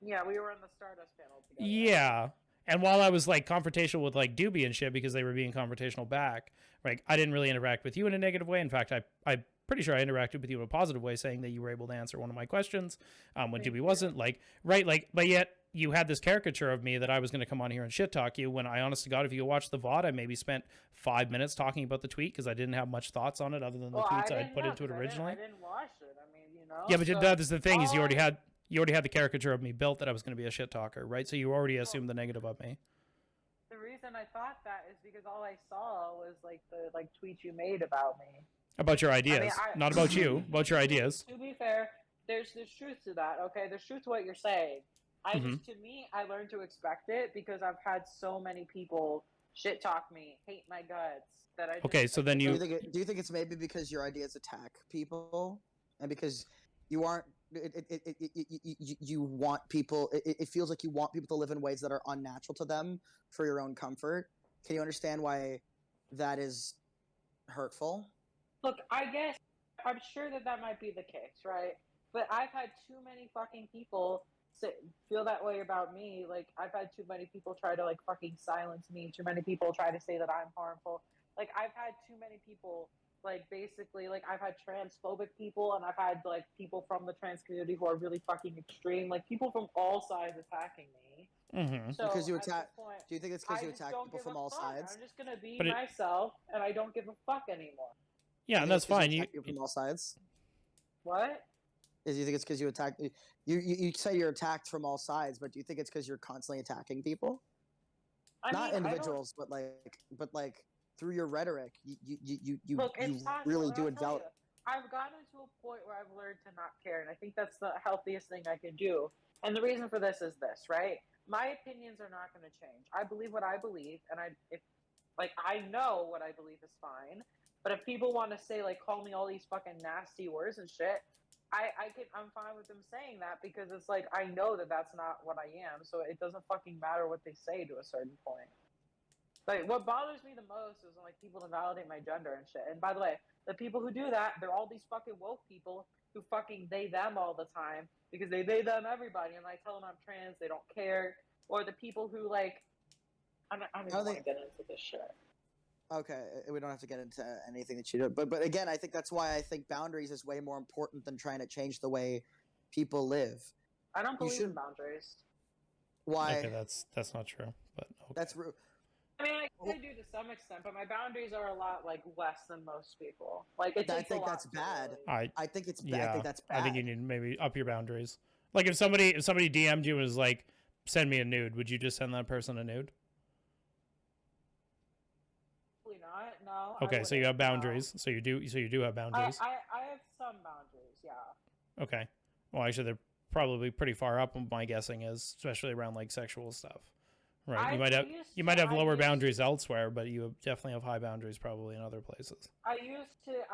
Yeah, we were on the Stardust panel together. Yeah. And while I was like confrontational with like Doobie and shit because they were being confrontational back, like I didn't really interact with you in a negative way. In fact, I'm pretty sure I interacted with you in a positive way, saying that you were able to answer one of my questions when Doobie wasn't. Like, right, like, but yet you had this caricature of me that I was going to come on here and shit talk you, when I, honest to God, if you watch the VOD, I maybe spent 5 minutes talking about the tweet because I didn't have much thoughts on it other than the tweets I had put into it originally. I didn't watch it. I mean, you know. Yeah, but that is the thing, is you already had the caricature of me built that I was going to be a shit talker, right? So you already assumed the negative of me. The reason I thought that is because all I saw was like the tweets you made about me. About your ideas, not about you, about your ideas. To be fair, there's truth to that. Okay, there's truth to what you're saying. To me, I learned to expect it because I've had so many people shit talk me, hate my guts. That I just, okay, so then do you think it's maybe because your ideas attack people, and because you aren't? You want people. It feels like you want people to live in ways that are unnatural to them for your own comfort. Can you understand why that is hurtful? Look, I guess I'm sure that might be the case, right? But I've had too many fucking people feel that way about me. Like I've had too many people try to like fucking silence me. Too many people try to say that I'm harmful. Like I've had too many people. Like basically, like I've had transphobic people, and I've had like people from the trans community who are really fucking extreme. Like people from all sides attacking me. Mm-hmm. So because you attack. Do you think it's because you attack people from all sides? I'm just gonna be myself, and I don't give a fuck anymore. Yeah, and that's fine. You attack people from all sides. What? Do you think it's because you attack? You say you're attacked from all sides, but do you think it's because you're constantly attacking people? Not individuals, but like through your rhetoric, you really do envelop. I've gotten to a point where I've learned to not care, and I think that's the healthiest thing I can do. And the reason for this is this, right? My opinions are not going to change. I believe what I believe, and I know what I believe is fine. But if people want to say, like, call me all these fucking nasty words and shit, I'm fine with them saying that because it's like I know that that's not what I am, so it doesn't fucking matter what they say to a certain point. Like what bothers me the most is like people to validate my gender and shit. And by the way, the people who do that, they're all these fucking woke people who fucking they them all the time because they them everybody, and I tell them I'm trans, they don't care. Or the people who like, I don't even want to get into this shit. Okay, we don't have to get into anything that you do, but again, I think that's why I think boundaries is way more important than trying to change the way people live. I don't believe in boundaries. Why? Okay, that's not true, but okay. That's rude. I mean, I do to some extent, but my boundaries are a lot like less than most people. Like it takes I think a lot that's bad. Really... I think it's bad. Yeah, I think that's bad. I think you need to maybe up your boundaries. Like if somebody DM'd you and was like, "Send me a nude," would you just send that person a nude? Not. No. Okay, so you have boundaries. No. So you do have boundaries. I have some boundaries. Yeah. Okay. Well, actually, they're probably pretty far up. My guessing is, especially around like sexual stuff. Right. You might have lower boundaries elsewhere, but you definitely have high boundaries probably in other places. I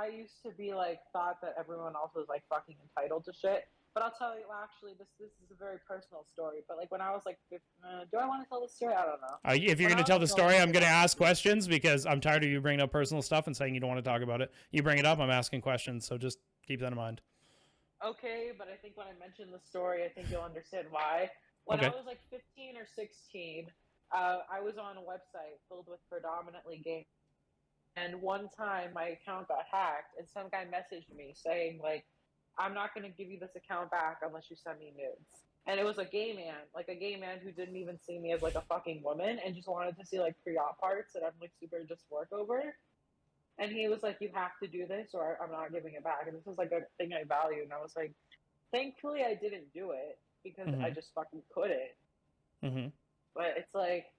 used to be like thought that everyone else was like fucking entitled to shit. But I'll tell you, well, actually, this is a very personal story. But like when I was like, do I want to tell this story? I don't know. If you're going to tell the story, I'm going to ask questions because I'm tired of you bringing up personal stuff and saying you don't want to talk about it. You bring it up, I'm asking questions, so just keep that in mind. Okay, but I think when I mention the story, I think you'll understand why. When I was like 15 or 16, I was on a website filled with predominantly gay. And one time my account got hacked, and some guy messaged me saying like, I'm not going to give you this account back unless you send me nudes. And it was a gay man who didn't even see me as like a fucking woman and just wanted to see like pre-op parts that I'm like super just work over. And he was like, you have to do this or I'm not giving it back. And this was like a thing I value. And I was like, thankfully I didn't do it because I just fucking couldn't. Mm-hmm. But it's like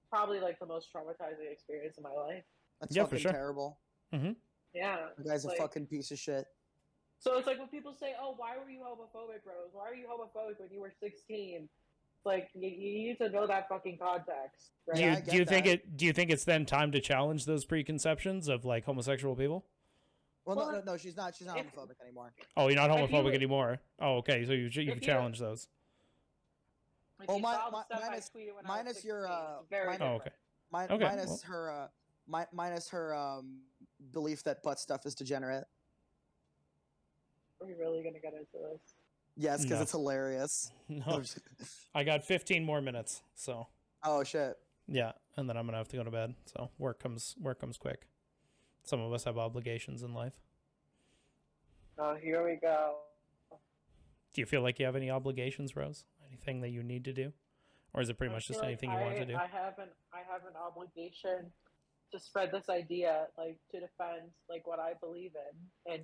probably like the most traumatizing experience in my life. That's fucking terrible. Mm-hmm. Yeah. The guy's a fucking piece of shit. So it's like when people say, "Oh, why were you homophobic, Rose? Why are you homophobic when you were 16?" It's like you need to know that fucking context. Right? Do you think it's then time to challenge those preconceptions of like homosexual people? Well, no, she's not homophobic anymore. Oh, you're not homophobic anymmer. Oh, okay. So you've challenged those. Well, minus your minus her belief that butt stuff is degenerate. Are we really gonna get into this? Yes, because it's hilarious. No, I got 15 more minutes. So. Oh shit. Yeah, and then I'm gonna have to go to bed. So work comes quick. Some of us have obligations in life. Oh, here we go. Do you feel like you have any obligations, Rose? Anything that you need to do, or is it pretty much just anything you want to do? I have an obligation to spread this idea, like to defend like what I believe in, and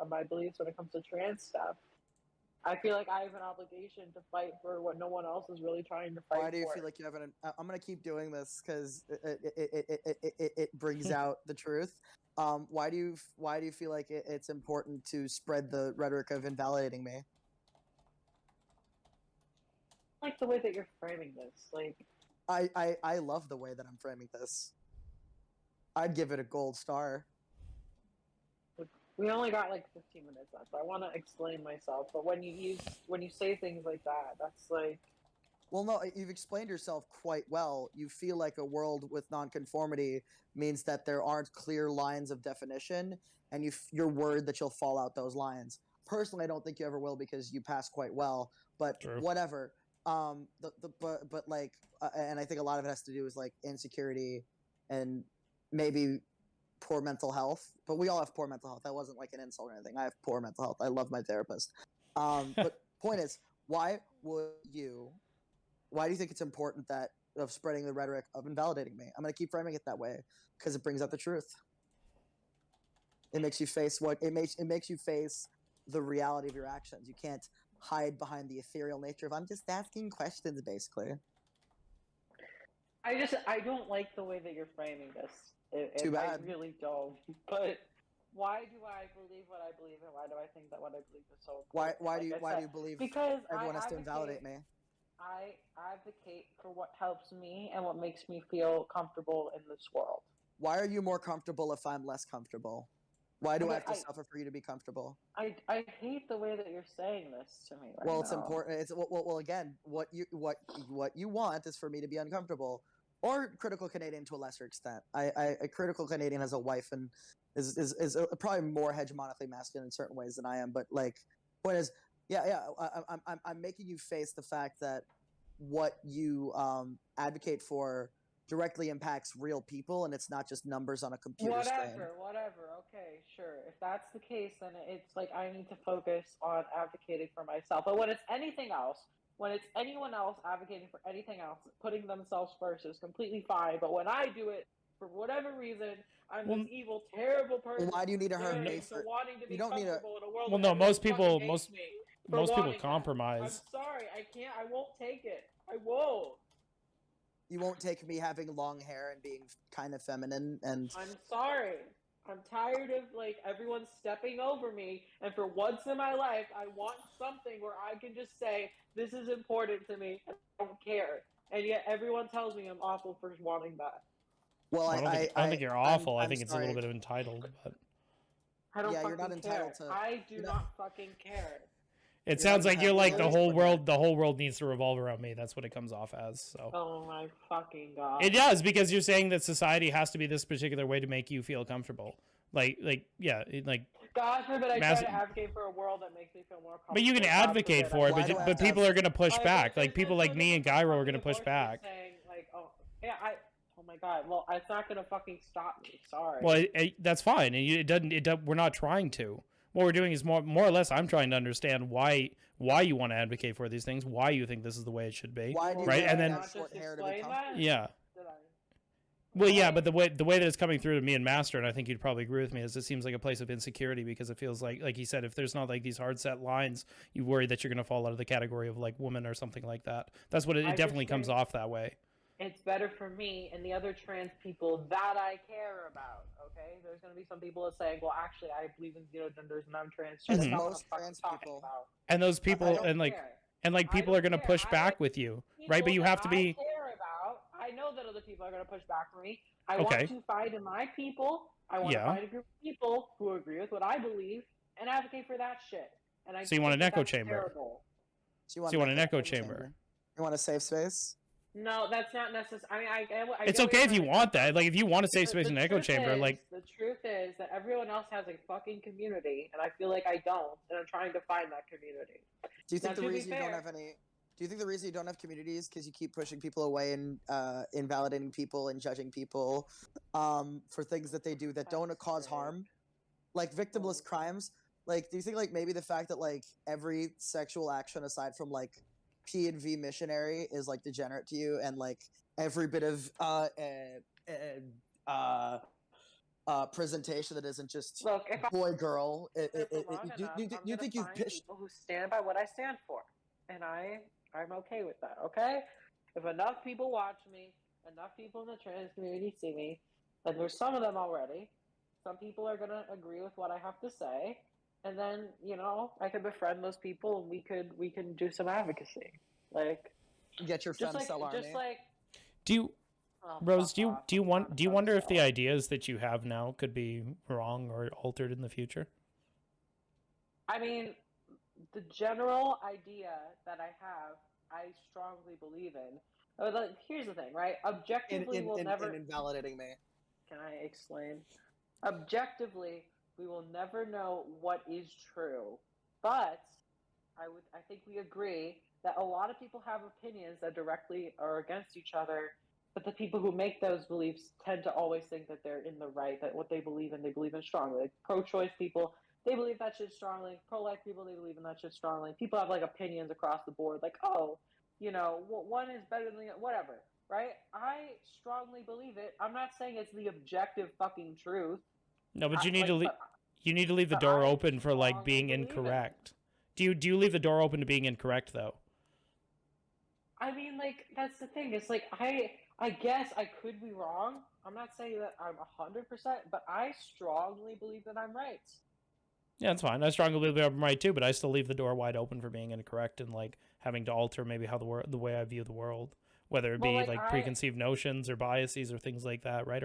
my beliefs when it comes to trans stuff. I feel like I have an obligation to fight for what no one else is really trying to fight for. Why do you feel like you have an? I'm gonna keep doing this because it brings out the truth. Why do you feel like it's important to spread the rhetoric of invalidating me? I like the way that you're framing this. Like, I love the way that I'm framing this. I'd give it a gold star. We only got like 15 minutes left. I want to explain myself, but when you say things like that, that's like. Well, no, you've explained yourself quite well. You feel like a world with nonconformity means that there aren't clear lines of definition, and you're worried that you'll fall out those lines. Personally, I don't think you ever will because you pass quite well. But True. Whatever. And I think a lot of it has to do with like insecurity and maybe poor mental health. But we all have poor mental health. That wasn't like an insult or anything. I have poor mental health. I love my therapist. But point is, why do you think it's important of spreading the rhetoric of invalidating me? I'm going to keep framing it that way because it brings out the truth. It makes you face it makes you face the reality of your actions. You can't hide behind the ethereal nature of I'm just asking questions, basically. I don't like the way that you're framing this. Too bad. I really don't. But why do I believe what I believe, and why do I think that what I believe is so important? Why do you believe because everyone has to invalidate me? I advocate for what helps me and what makes me feel comfortable in this world. Why are you more comfortable if I'm less comfortable? Why do I have to I suffer for you to be comfortable? I hate the way that you're saying this to me right Well, it's now. important. It's well again, what you want is for me to be uncomfortable, or critical Canadian to a lesser extent. A critical Canadian has a wife and is probably more hegemonically masculine in certain ways than I am. But like, point is, I'm making you face the fact that what you advocate for directly impacts real people, and it's not just numbers on a computer screen. Whatever. Okay, sure. If that's the case, then it's like I need to focus on advocating for myself. But when it's anything else, when it's anyone else advocating for anything else, putting themselves first is completely fine. But when I do it, for whatever reason, I'm this evil, terrible person. Why do you need to hurt me for wanting to be you don't need comfortable in a world? Well, where no, most everyone people, fucking hates me for most people wanting that. compromise. I'm sorry, I can't. I won't take it. I won't. You won't take me having long hair and being kind of feminine, and I'm sorry. I'm tired of like everyone stepping over me, and for once in my life, I want something where I can just say, "This is important to me. I don't care." And yet, everyone tells me I'm awful for wanting that. well, I don't think you're awful. I think it's a little bit of entitled, but I don't Yeah, fucking you're not entitled care. to- I do you're not not- fucking care. it You're sounds not like you're entitled like to the it, whole but world. The whole world needs to revolve around me. That's what it comes off as. So Oh my fucking god! it does, because you're saying that society has to be this particular way to make you feel comfortable. Like yeah, God forbid I Mass- try to advocate for a world that makes me feel more comfortable. but you can God advocate forbid for it. Why do I have But to people have- are gonna push back. Like there's people no like me and difference Gyro are from gonna push abortion back. Saying, like, oh my god. Well, it's not gonna fucking stop me. Sorry. Well, that's fine, and it doesn't. We're not trying to. What we're doing is more or less. I'm trying to understand why you want to advocate for these things, why you think this is the way it should be. Why do you Right, have and to then- have not short just hair to be explain comfortable? that? Yeah. Did I? Well, yeah, but the way that it's coming through to me and Master, and I think you'd probably agree with me, is it seems like a place of insecurity, because it feels like he said, if there's not like these hard set lines, you worry that you're going to fall out of the category of like woman or something like that. That's what it I definitely just comes think- off that way. It's better for me and the other trans people that I care about. Okay, there's gonna be some people that say, "Well, actually, I believe in zero genders and I'm trans." As That's not what most I'm fucking trans talking people- about. And those I people don't care. and I people are don't going to care. push I back like with you, people right? But you that have to be I care about. I know that other people are going to push back for me. I Okay. want to find my people. I want Yeah. to find a group of people who agree with what I believe and advocate for that shit. And I So you want think an that echo that's chamber? terrible. So so you want an echo chamber. You want a safe space? No, that's not necessary. I mean, I It's get what okay you're if you trying to want say. that. Like if you want a safe The- space the in an echo truth chamber, is- like the truth is that everyone else has a fucking community, and I feel like I don't, and I'm trying to find that community. Do you think Now, the to be reason you don't fair- have any? Do you think the reason you don't have communities because you keep pushing people away and invalidating people and judging people for things that they do that don't That's cause great. harm, like victimless crimes? Like, do you think like maybe the fact that like every sexual action aside from like P and V missionary is like degenerate to you, and like every bit of presentation that isn't just Look, if boy girl? I'm wrong Do enough, you I'm think gonna you've find pitched? people who stand by what I stand for, and I'm okay with that. Okay, if enough people watch me, enough people in the trans community see me, and there's some of them already. Some people are gonna agree with what I have to say, and then I could befriend those people, and we can do some advocacy, like Get your just like femcel army. just like. do you Oh, Rose, fuck do you off. do you I'm want not do you a wonder if the femcel. ideas that you have now could be wrong or altered in the future? I mean, the general idea that I have, I strongly believe in. Like, here's the thing, right? Objectively, we'll never. in invalidating me. Can I explain? Objectively, we will never know what is true, but I think we agree that a lot of people have opinions that directly are against each other. But the people who make those beliefs tend to always think that they're in the right, that what they believe in strongly. Like pro-choice people, they believe that shit strongly. Pro-life people, they believe in that shit strongly. People have like opinions across the board, like, oh, one is better than the whatever, right? I strongly believe it. I'm not saying it's the objective fucking truth. No, but you I- need to like, you need to leave the but door I open for like strongly being believe in it. incorrect. Do you leave the door open to being incorrect though? I mean, like, that's the thing. It's like I guess I could be wrong. I'm not saying that I'm 100%, but I strongly believe that I'm right. Yeah, that's fine. I strongly believe I'm right too, but I still leave the door wide open for being incorrect and like having to alter maybe how the way I view the world, whether it be Well, like like, preconceived notions or biases or things like that, right?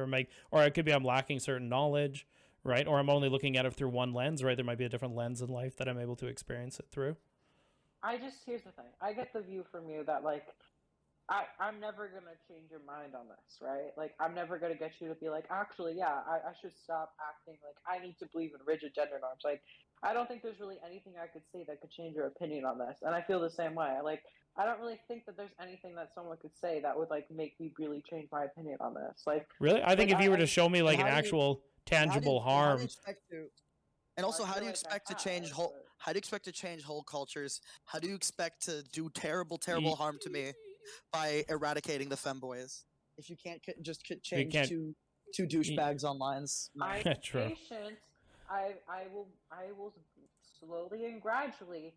Or it could be I'm lacking certain knowledge, right? Or I'm only looking at it through one lens, right? There might be a different lens in life that I'm able to experience it through. Here's the thing. I get the view from you that like I'm never gonna change your mind on this, right? Like I'm never gonna get you to be like, actually, yeah, I should stop acting like I need to believe in rigid gender norms. Like I don't think there's really anything I could say that could change your opinion on this. And I feel the same way. Like I don't really think that there's anything that someone could say that would like make me really change my opinion on this. Like Really? I think like if you were I to show me like an how do you- actual tangible How do harm, you expect to? And also, I how feel do you like I expect to change have, whole? but- How do you expect to change whole cultures? How do you expect to do terrible harm to me by eradicating the femboys? If you can't change can't- two douchebags online. I'm True. patient. I will slowly and gradually.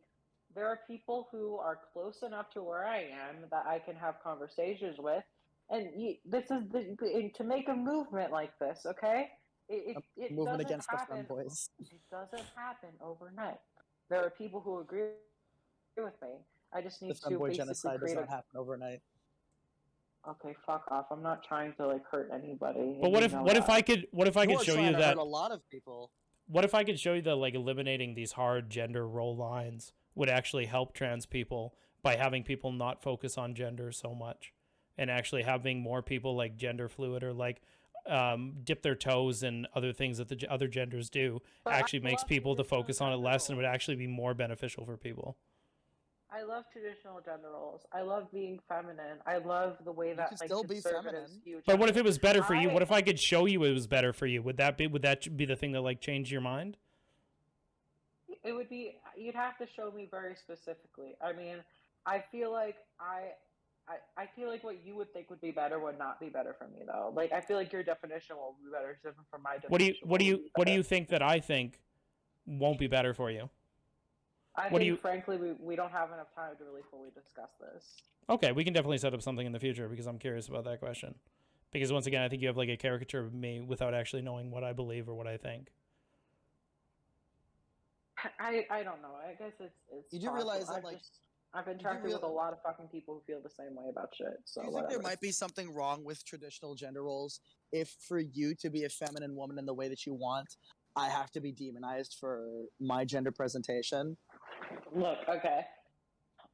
There are people who are close enough to where I am that I can have conversations with, and this is to make a movement like this. Okay, it Movement doesn't against happen. the femboys. It doesn't happen overnight. There are people who agree with me. I just The need to femboy basically genocide does create not happen overnight. Okay, fuck off. I'm not trying to like hurt anybody. but what if I could You are show trying you to that hurt a lot of people. what if I could show you that like eliminating these hard gender role lines would actually help trans people by having people not focus on gender so much and actually having more people like gender fluid or like dip their toes in other things that the other genders do But I actually makes love people to traditional focus on it gender less and would roles. actually be more beneficial for people. I love traditional gender roles. I love being feminine. I love the way that can like still be conservatives feminine. view But what if gender. it was better for you? I- What if I could show you it was better for you? Would that be the thing that like changed your mind? It would be you'd have to show me very specifically. I mean, I feel like I feel like what you would think would be better would not be better for me though. Like I feel like your definition will be better. It's different from my definition. What do you think that I think won't be better for you? I think frankly we don't have enough time to really fully discuss this. Okay, we can definitely set up something in the future because I'm curious about that question. Because once again, I think you have like a caricature of me without actually knowing what I believe or what I think. I don't know. I guess it's. You do realize that, like, I've interacted with a lot of fucking people who feel the same way about shit. So Do you think whatever. there might be something wrong with traditional gender roles? If for you to be a feminine woman in the way that you want, I have to be demonized for my gender presentation? Look, okay.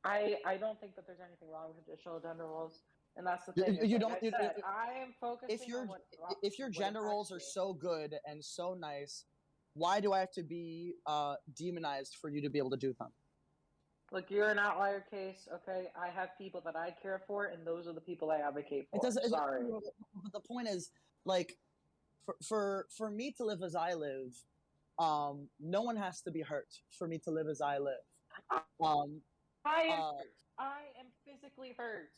I don't think that there's anything wrong with traditional gender roles, and that's the thing. You Like don't- I you- said, I am focusing If your on what. if your what gender roles are affects me. so good and so nice, why do I have to be demonized for you to be able to do them? Look, you're an outlier case, okay? I have people that I care for, and those are the people I advocate for. It doesn't. Sorry. But the point is, like, for me to live as I live, no one has to be hurt for me to live as I live. I am hurt. I am physically hurt.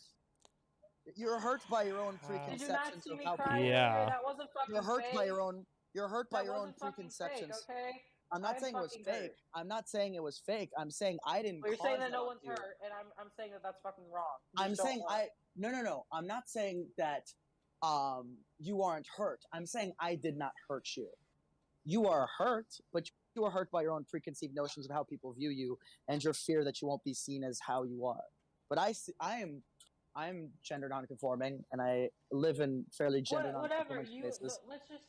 You're hurt by your own Did you not preconceptions see of me how cry? Yeah. earlier? That wasn't fucking you're hurt fake. by your own. You're hurt by That your own wasn't fucking preconceptions. Fake, okay? I'm not I'm saying it was fucking fake. hurt. I'm not saying it was fake. I'm saying I didn't. Well, you're cause saying that that no on one's you. hurt, and I'm saying that that's fucking wrong. You I'm just don't saying want- no. I'm not saying that you aren't hurt. I'm saying I did not hurt you. You are hurt, but you are hurt by your own preconceived notions of how people view you and your fear that you won't be seen as how you are. But I'm gender nonconforming, and I live in fairly gender Whatever nonconforming you spaces.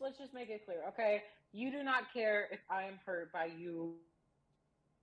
let's just make it clear, okay? You do not care if I am hurt by you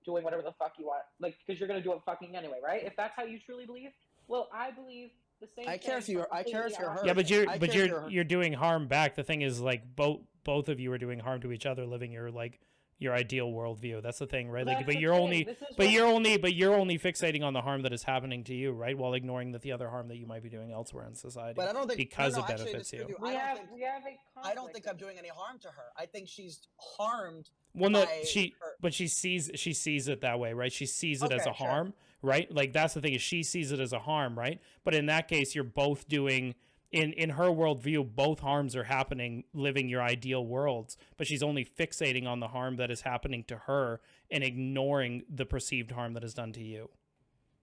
doing whatever the fuck you want, like because you're gonna do it fucking anyway, right? If that's how you truly believe, well, I believe the same. I care if thing, you're- I care if completely you're hurt. Yeah, opposite. but you're doing harm back. The thing is, like both of you are doing harm to each other, living your ideal worldview. That's the thing, right? Like, That's but the you're thing. only This is but what- you're only fixating on the harm that is happening to you, right? While ignoring the other harm that you might be doing elsewhere in society. But I don't think because no, it actually, I benefits disagree you. with we I have don't think, we have a conflict. I don't think I'm doing any harm to her. I think she's harmed. Well, no, by her. but she sees it that way, right? She sees it as Okay, a sure. harm, right? Like that's the thing is she sees it as a harm, right? But in that case, you're both doing in her worldview, both harms are happening, living your ideal worlds. But she's only fixating on the harm that is happening to her and ignoring the perceived harm that is done to you.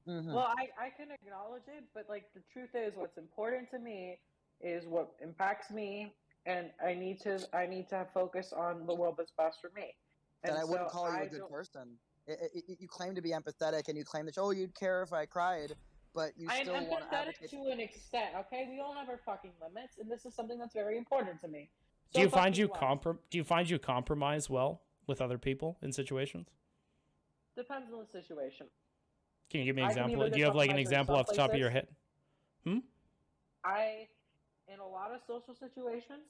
Mhm. Well, I can acknowledge it, but like the truth is, what's important to me is what impacts me, and I need to focus on the world that's best for me. Then And I wouldn't so call you I a good don't- person. You claim to be empathetic, and you claim that you'd care if I cried, but you I'm still want to empathetic advocate. to an extent, okay? We all have our fucking limits, and this is something that's very important to me. Do you find you compromise well with other people in situations? Depends on the situation. Can you give me an I can example? either Do get you have like an compromised in example some off the top of your places. head? In a lot of social situations,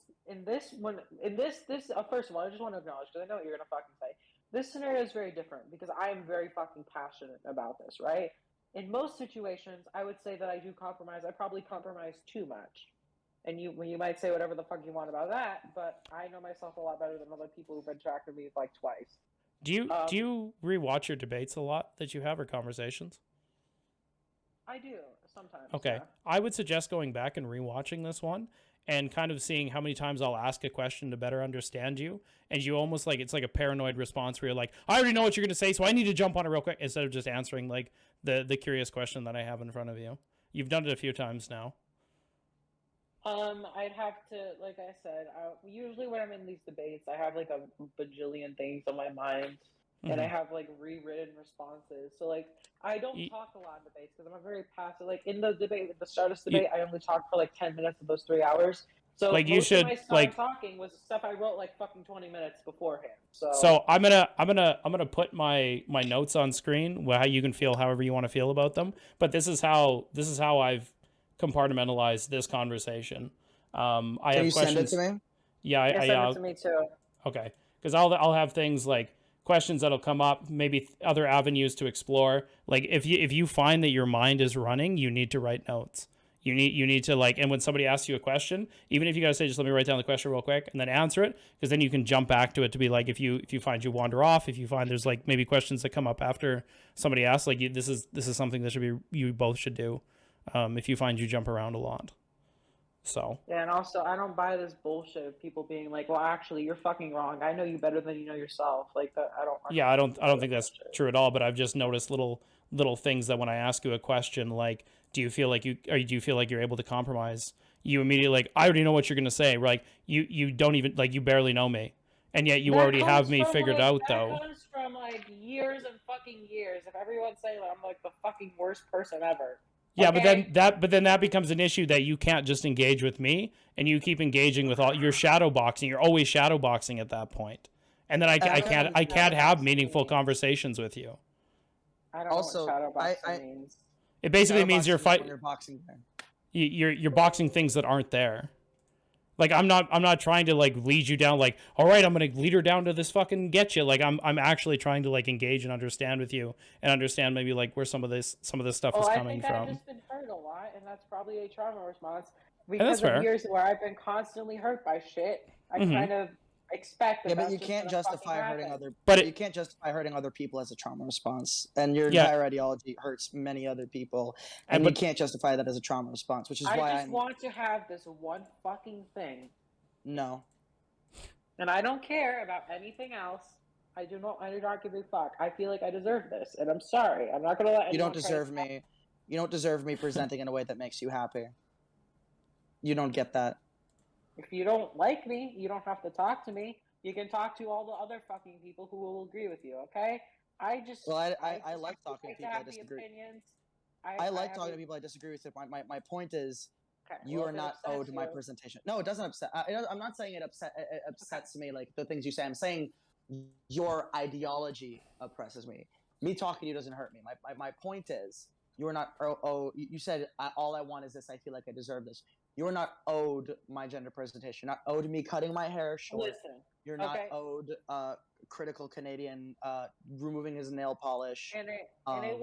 first of all, I just want to acknowledge, because I know what you're gonna fucking say. This scenario is very different because I am very fucking passionate about this, right? In most situations, I would say that I do compromise. I probably compromise too much. And you might say whatever the fuck you want about that, but I know myself a lot better than other people who've interacted with me like twice. Do you rewatch your debates a lot that you have or conversations? I do sometimes. Okay. Yeah. I would suggest going back and rewatching this one and kind of seeing how many times I'll ask a question to better understand you. And you almost like, it's like a paranoid response where you're like, I already know what you're going to say, so I need to jump on it real quick instead of just answering like the curious question that I have in front of you. You've done it a few times now. I'd have to, like I said, usually when I'm in these debates, I have like a bajillion things on my mind, and I have like rewritten responses. So like, I don't talk a lot in debates because I'm a very passive. Like in the debate, the Stardust debate, I only talked for like 10 minutes of those 3 hours. So like most of my talking was stuff I wrote like fucking 20 minutes beforehand. So I'm gonna put my notes on screen. How you can feel however you want to feel about them. But this is how I've compartmentalize this conversation. I Can have you questions. Send it to me? Yeah, send it to me too. Okay, because I'll have things like questions that'll come up, maybe other avenues to explore. Like if you find that your mind is running, you need to write notes. You need to like, and when somebody asks you a question, even if you gotta say just let me write down the question real quick and then answer it, because then you can jump back to it to be like if you find you wander off, if you find there's like maybe questions that come up after somebody asks, like this is something that should be you both should do. If you find you jump around a lot. So. Yeah, and also I don't buy this bullshit of people being like, "Well, actually, you're fucking wrong. I know you better than you know yourself." Like that, I don't think that's true at all. But I've just noticed little things that when I ask you a question, like, do you feel like you're able to compromise? You immediately like, I already know what you're gonna say. Like, you don't even like you barely know me, and yet you already have me figured out. Though that comes from like years and fucking years of everyone saying that I'm like the fucking worst person ever. Yeah, okay. but then that becomes an issue that you can't just engage with me, and you keep engaging with all your shadow boxing. You're always shadow boxing at that point, and then I can't have meaningful conversations with you. I don't know what shadow boxing means. It basically means you're fighting. You're boxing. You're boxing things that aren't there. Like I'm not trying to like lead you down like, all right, I'm gonna lead her down to this fucking get you. Like I'm actually trying to like engage and understand with you and understand maybe like where some of this stuff is coming from. I've just been hurt a lot, and that's probably a trauma response because of years where I've been constantly hurt by shit. I kind of expect that. Yeah, but you can't justify hurting other. But you can't justify hurting other people as a trauma response, and your entire ideology hurts many other people, and you can't justify that as a trauma response, which is why I want to have this one fucking thing. No. And I don't care about anything else. I do not give a fuck. I feel like I deserve this, and I'm sorry. I'm not gonna let. You don't deserve me. You don't deserve me presenting in a way that makes you happy. You don't get that. If you don't like me, you don't have to talk to me. You can talk to all the other fucking people who will agree with you, okay? I like talking to people I disagree. I like talking to people I disagree with. My point is, you are not owed my presentation. No, it doesn't upset. I'm not saying it upsets me like the things you say. I'm saying your ideology oppresses me. Me talking to you doesn't hurt me. My point is, you are not. You said all I want is this. I feel like I deserve this. You're not owed my gender presentation. You're not owed me cutting my hair short. Listen, you're not owed critical Canadian removing his nail polish. In a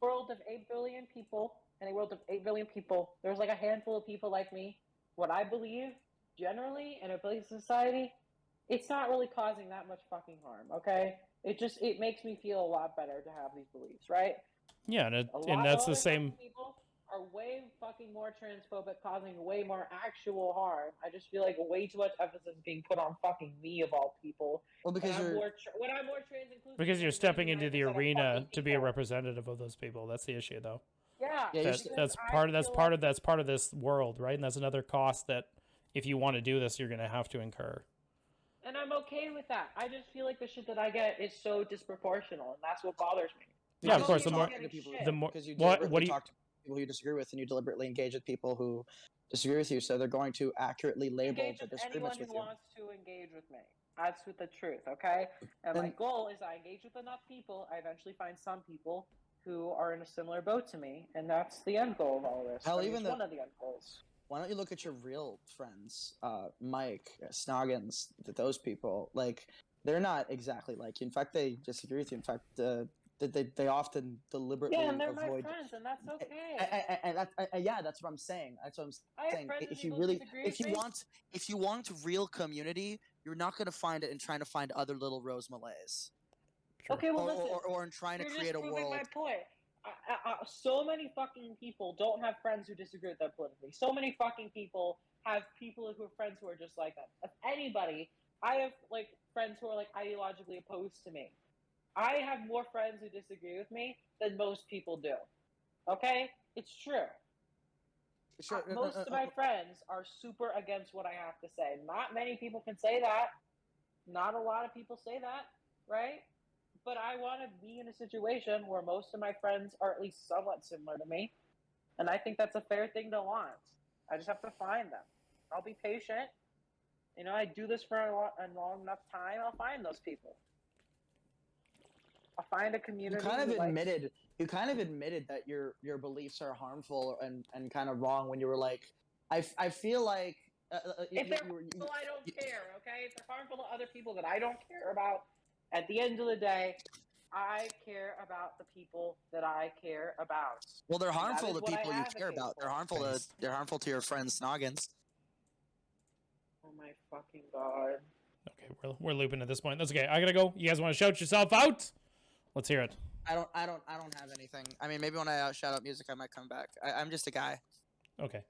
world of 8 billion people, there's like a handful of people like me. What I believe, generally, in a belief society, it's not really causing that much fucking harm, okay? It makes me feel a lot better to have these beliefs, right? Yeah, and that's the same... People are way fucking more transphobic, causing way more actual harm. I just feel like way too much emphasis is being put on fucking me of all people. Well, because when I'm more trans inclusive. Because you're stepping into the arena to be a representative of those people. That's the issue, though. Yeah, that's part of this world, right? And that's another cost that if you want to do this, you're going to have to incur. And I'm okay with that. I just feel like the shit that I get is so disproportional, and that's what bothers me. Yeah, of course. people who you disagree with, and you deliberately engage with people who disagree with you. So they're going to accurately label Engage the with anyone disagreements who with you. wants to engage with me. That's with the truth, okay? And my And- goal is I engage with enough people, I eventually find some people who are in a similar boat to me, and that's the end goal of all this. Hell, I mean, even it's one of the end goals. Why don't you look at your real friends, Mike, Snoggins, those people? Like, they're not exactly like you. In fact, they disagree with you. In fact, they often deliberately Yeah, and they're my avoid. friends, and that's okay. And yeah, that's what I'm saying. That's what I'm I have saying. friends with If you people who really, disagree if with you me. want real community, you're not gonna find it in trying to find other little Rose Malays, Sure. Okay, well, listen. or in trying to You're create just a proving world. my point. So many fucking people don't have friends who disagree with them politically. So many fucking people have people who are friends who are just like them. If anybody, I have like friends who are like ideologically opposed to me. I have more friends who disagree with me than most people do. Okay, it's true. Sure, Most of my friends are super against what I have to say. Not many people can say that. Not a lot of people say that, right? But I want to be in a situation where most of my friends are at least somewhat similar to me. And I think that's a fair thing to want. I just have to find them. I'll be patient. You know, I do this for a long enough time. I'll find those people. I'll find a community. You kind of admitted that your beliefs are harmful and kind of wrong when you were like, I feel like if they're harmful, I don't care. Okay, if they're harmful to other people that I don't care about, at the end of the day, I care about the people that I care about. Well, they're harmful to what I people you care advocate about. for. They're harmful to your friends Snoggins. Oh my fucking god. Okay, we're looping at this point. That's okay. I gotta go. You guys want to shout yourself out? Let's hear it. I don't have anything. I mean, maybe when I shout out music, I might come back. I'm just a guy. Okay.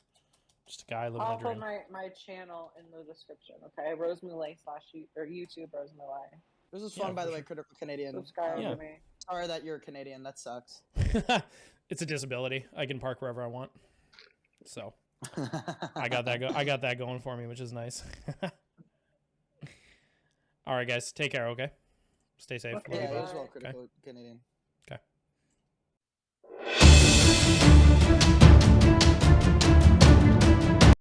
Just a guy living I'll a dream. put my channel in the description, okay? Rose Mulet / or YouTube Rose Mulet. This is fun, by the way, Critical Canadian. Subscribe Yeah. to me. Sorry that you're Canadian. That sucks. It's a disability. I can park wherever I want. So I got that going for me, which is nice. All right, guys, take care. Okay, stay safe. Okay, Yeah, bye. as well, Critical Canadian.